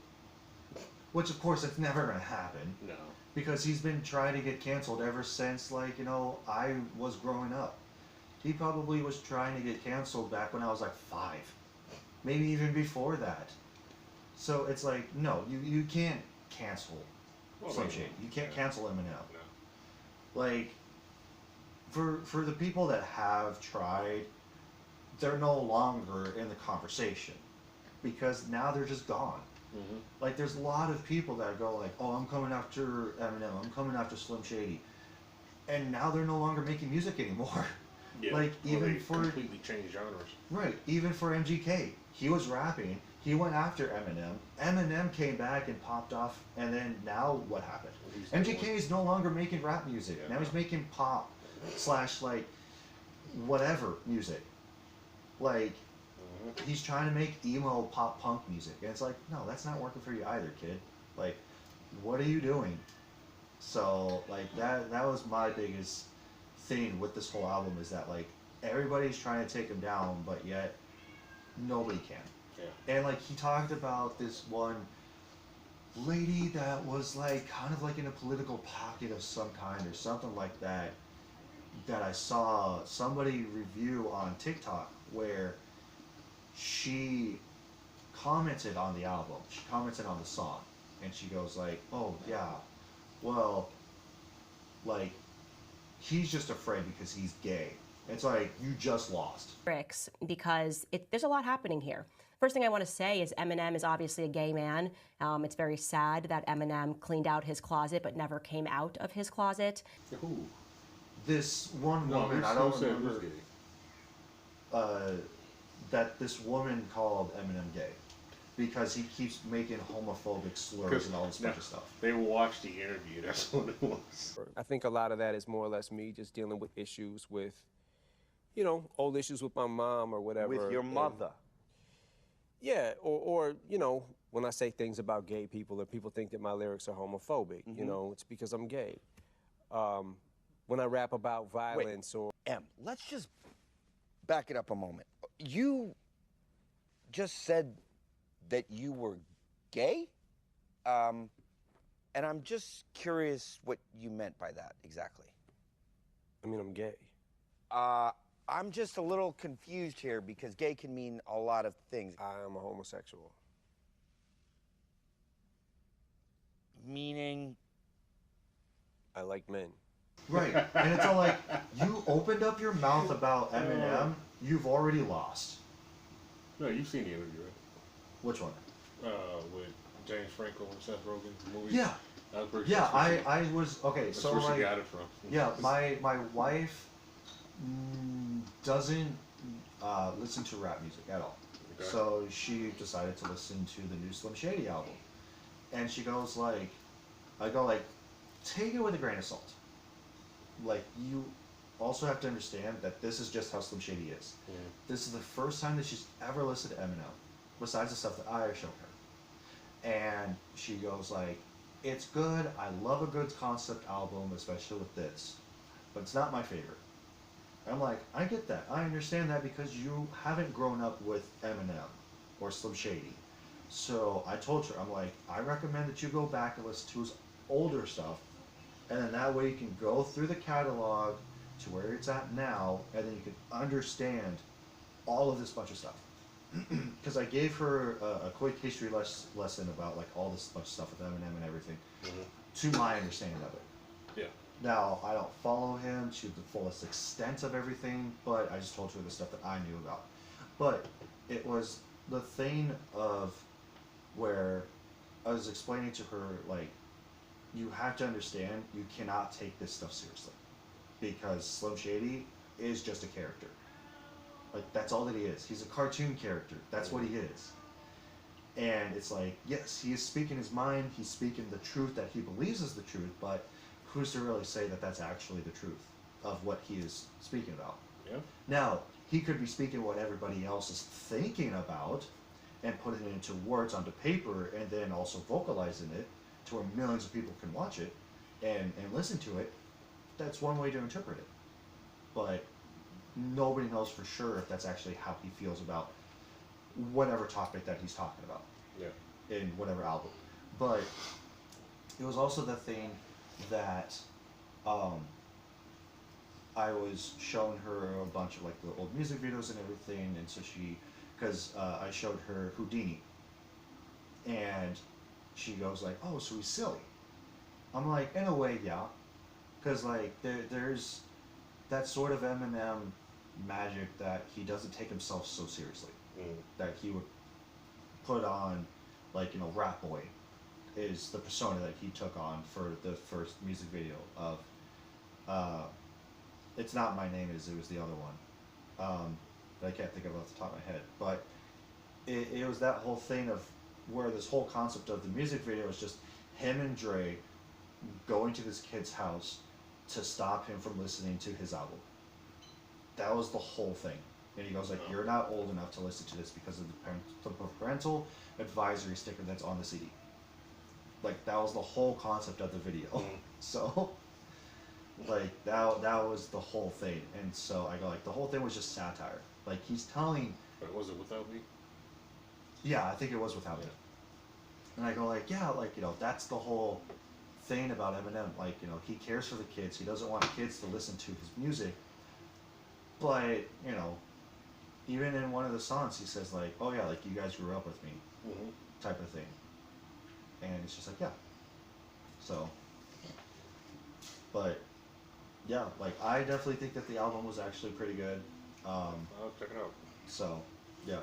Which of course it's never gonna happen. No. Because he's been trying to get canceled ever since, like, you know, I was growing up. He probably was trying to get canceled back when I was like 5. Maybe even before that. So it's like, no, you can't cancel Slim Shady. You can't cancel Eminem. No. Like, for the people that have tried, they're no longer in the conversation. Because now they're just gone. Like, there's a lot of people that go like, oh, I'm coming after Eminem, I'm coming after Slim Shady. And now they're no longer making music anymore. Yeah. Like, Well, even they for... completely changed genres. Right, even for MGK. He was rapping, he went after Eminem. Eminem came back and popped off, and then now what happened? MGK is no longer making rap music. Yeah, Now he's making pop / like whatever music. Like, he's trying to make emo pop punk music, and it's like, no, that's not working for you either, kid. Like, what are you doing? So like that was my biggest thing with this whole album, is that like everybody's trying to take him down, but yet nobody can. Yeah. And like, he talked about this one lady that was like kind of like in a political pocket of some kind or something like that, that I saw somebody review on TikTok, where she commented on the album, she commented on the song, and she goes like, oh yeah, well, like, he's just afraid because he's gay. It's like, you just lost. Because there's a lot happening here. First thing I want to say is Eminem is obviously a gay man. It's very sad that Eminem cleaned out his closet but never came out of his closet. Who? This one woman, I don't remember, that this woman called Eminem gay because he keeps making homophobic slurs and all this bunch of stuff. They watched the interview, that's what it was. I think a lot of that is more or less me just dealing with issues with, you know, old issues with my mom or whatever. With your mother? Yeah, or, you know, when I say things about gay people and people think that my lyrics are homophobic, you know, it's because I'm gay. When I rap about violence or... Em, let's just back it up a moment. You just said that you were gay? And I'm just curious what you meant by that exactly. I mean, I'm gay. I'm just a little confused here because gay can mean a lot of things. I am a homosexual. Meaning? I like men. Right, and it's all like, you opened up your mouth about Eminem, you've already lost. No, you've seen the interview, right? Which one? With James Franco and Seth Rogen, the movie. Yeah. That was pretty Yeah, that's I was, okay, that's so where like, she got it from. yeah, my wife doesn't listen to rap music at all. Okay. So she decided to listen to the new Slim Shady album. And she goes like, I go like, take it with a grain of salt. Like, you also have to understand that this is just how Slim Shady is. Yeah. This is the first time that she's ever listened to Eminem, besides the stuff that I have shown her. And she goes like, it's good, I love a good concept album, especially with this, but it's not my favorite. I'm like, I get that, I understand that because you haven't grown up with Eminem or Slim Shady. So I told her, I'm like, I recommend that you go back and listen to his older stuff, and then that way you can go through the catalog to where it's at now, and then you can understand all of this bunch of stuff. Because I gave her a quick history lesson about like all this bunch of stuff with Eminem and everything, to my understanding of it. Yeah. Now, I don't follow him to the fullest extent of everything, but I just told her the stuff that I knew about. But it was the thing of where I was explaining to her, like, you have to understand, you cannot take this stuff seriously. Because Slim Shady is just a character. Like, that's all that he is. He's a cartoon character. That's what he is. And it's like, yes, he is speaking his mind, he's speaking the truth that he believes is the truth, but who's to really say that that's actually the truth? of what he is speaking about. Yeah. Now, he could be speaking what everybody else is thinking about and putting it into words onto paper and then also vocalizing it to where millions of people can watch it and listen to it. That's one way to interpret it. But nobody knows for sure if that's actually how he feels about whatever topic that he's talking about. Yeah. In whatever album. But it was also the thing that I was showing her a bunch of like the old music videos and everything, and so because I showed her Houdini, and she goes like, "Oh, so he's silly." I'm like, in a way, yeah, because like there's that sort of Eminem magic that he doesn't take himself so seriously, that he would put on, like, you know, Rap Boy is the persona that he took on for the first music video of It's Not My Name Is, it was the other one that I can't think of off the top of my head, but it was that whole thing of where this whole concept of the music video is just him and Dre going to this kid's house to stop him from listening to his album. That was the whole thing. And he goes like, "You're not old enough to listen to this because of the parental advisory sticker that's on the CD." Like, that was the whole concept of the video. So, like, that was the whole thing. And so I go like, the whole thing was just satire. Like, he's telling... But was it Without Me? Yeah, I think it was Without Me. And I go like, yeah, like, you know, that's the whole thing about Eminem. Like, you know, he cares for the kids. He doesn't want kids to listen to his music. But, you know, even in one of the songs, he says like, "Oh yeah, like, you guys grew up with me," type of thing. And it's just like, yeah. So, but yeah, like, I definitely think that the album was actually pretty good. I'll check it out. So, yeah.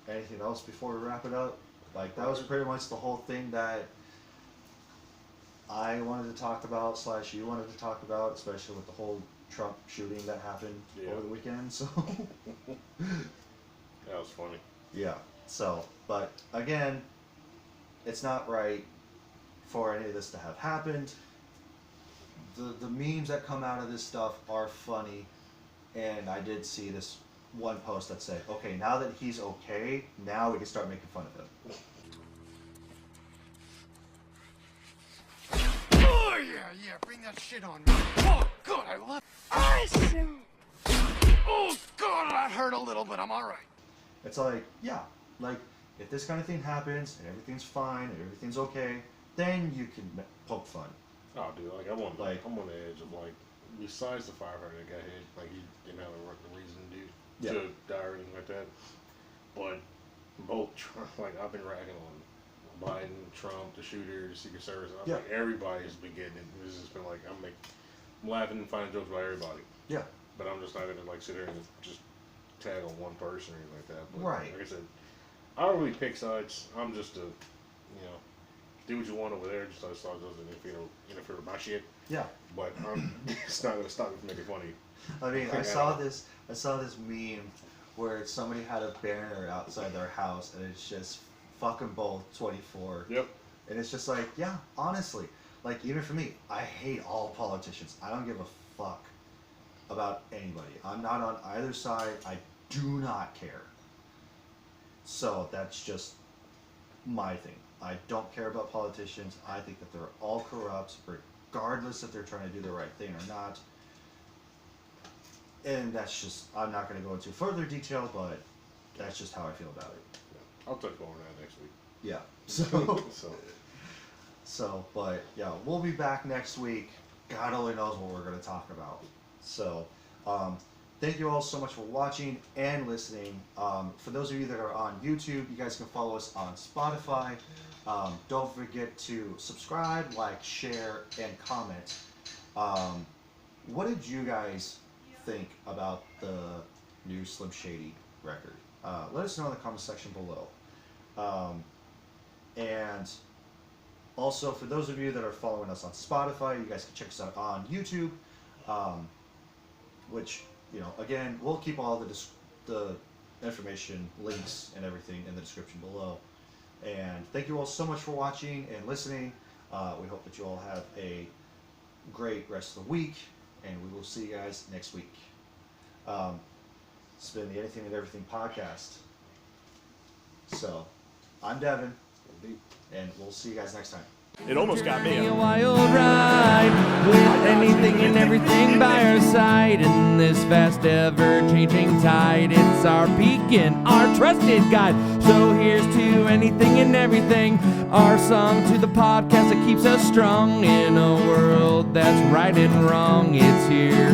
Anything else before we wrap it up? Like, that was pretty much the whole thing that I wanted to talk about, / you wanted to talk about, especially with the whole Trump shooting that happened over the weekend. So that was funny. Yeah. So, but again, it's not right for any of this to have happened. The memes that come out of this stuff are funny, and I did see this one post that said, "Okay, now that he's okay, now we can start making fun of him." Oh, yeah, bring that shit on me. Oh, God, I love it. Oh, God, that hurt a little, but I'm all right. It's like, yeah, like, if this kind of thing happens and everything's fine and everything's okay, then you can poke fun. Oh, dude, like, I'm on the edge of, like, besides the firefighter that got hit, like, he didn't have a reason to die or anything like that. But both, like, I've been ragging on Biden, Trump, the shooter, the Secret Service. Like, everybody's been getting it. It's just been like, I'm laughing and finding jokes about everybody. Yeah. But I'm just not gonna like sit here and just tag on one person or anything like that. But right. Like I said, I don't really pick sides. I'm just a, you know, do what you want over there. Just so it doesn't interfere with my shit. Yeah. But it's not gonna stop me from making fun of you. I mean, I saw this meme where somebody had a banner outside their house and it's just fucking both 24. Yep. And it's just like, yeah, honestly, like, even for me, I hate all politicians. I don't give a fuck about anybody. I'm not on either side. I do not care. So that's just my thing. I don't care about politicians. I think that they're all corrupt, regardless if they're trying to do the right thing or not. And that's just, I'm not going to go into further detail, but that's just how I feel about it. I'll touch more on that next week. Yeah. So, but yeah, we'll be back next week. God only knows what we're going to talk about. So, thank you all so much for watching and listening. For those of you that are on YouTube, you guys can follow us on Spotify. Don't forget to subscribe, like, share, and comment. What did you guys think about the new Slim Shady record? Let us know in the comment section below. And also, for those of you that are following us on Spotify, you guys can check us out on YouTube, which, you know, again, we'll keep all the information, links, and everything in the description below. And thank you all so much for watching and listening. We hope that you all have a great rest of the week, and we will see you guys next week. It's been the Anything and Everything podcast. So, I'm Devin, and we'll see you guys next time. It almost got me. A wild ride with anything and everything by our side in this fast ever-changing tide. It's our beacon, our trusted guide. So here's to anything and everything, our song to the podcast that keeps us strong in a world that's right and wrong. It's here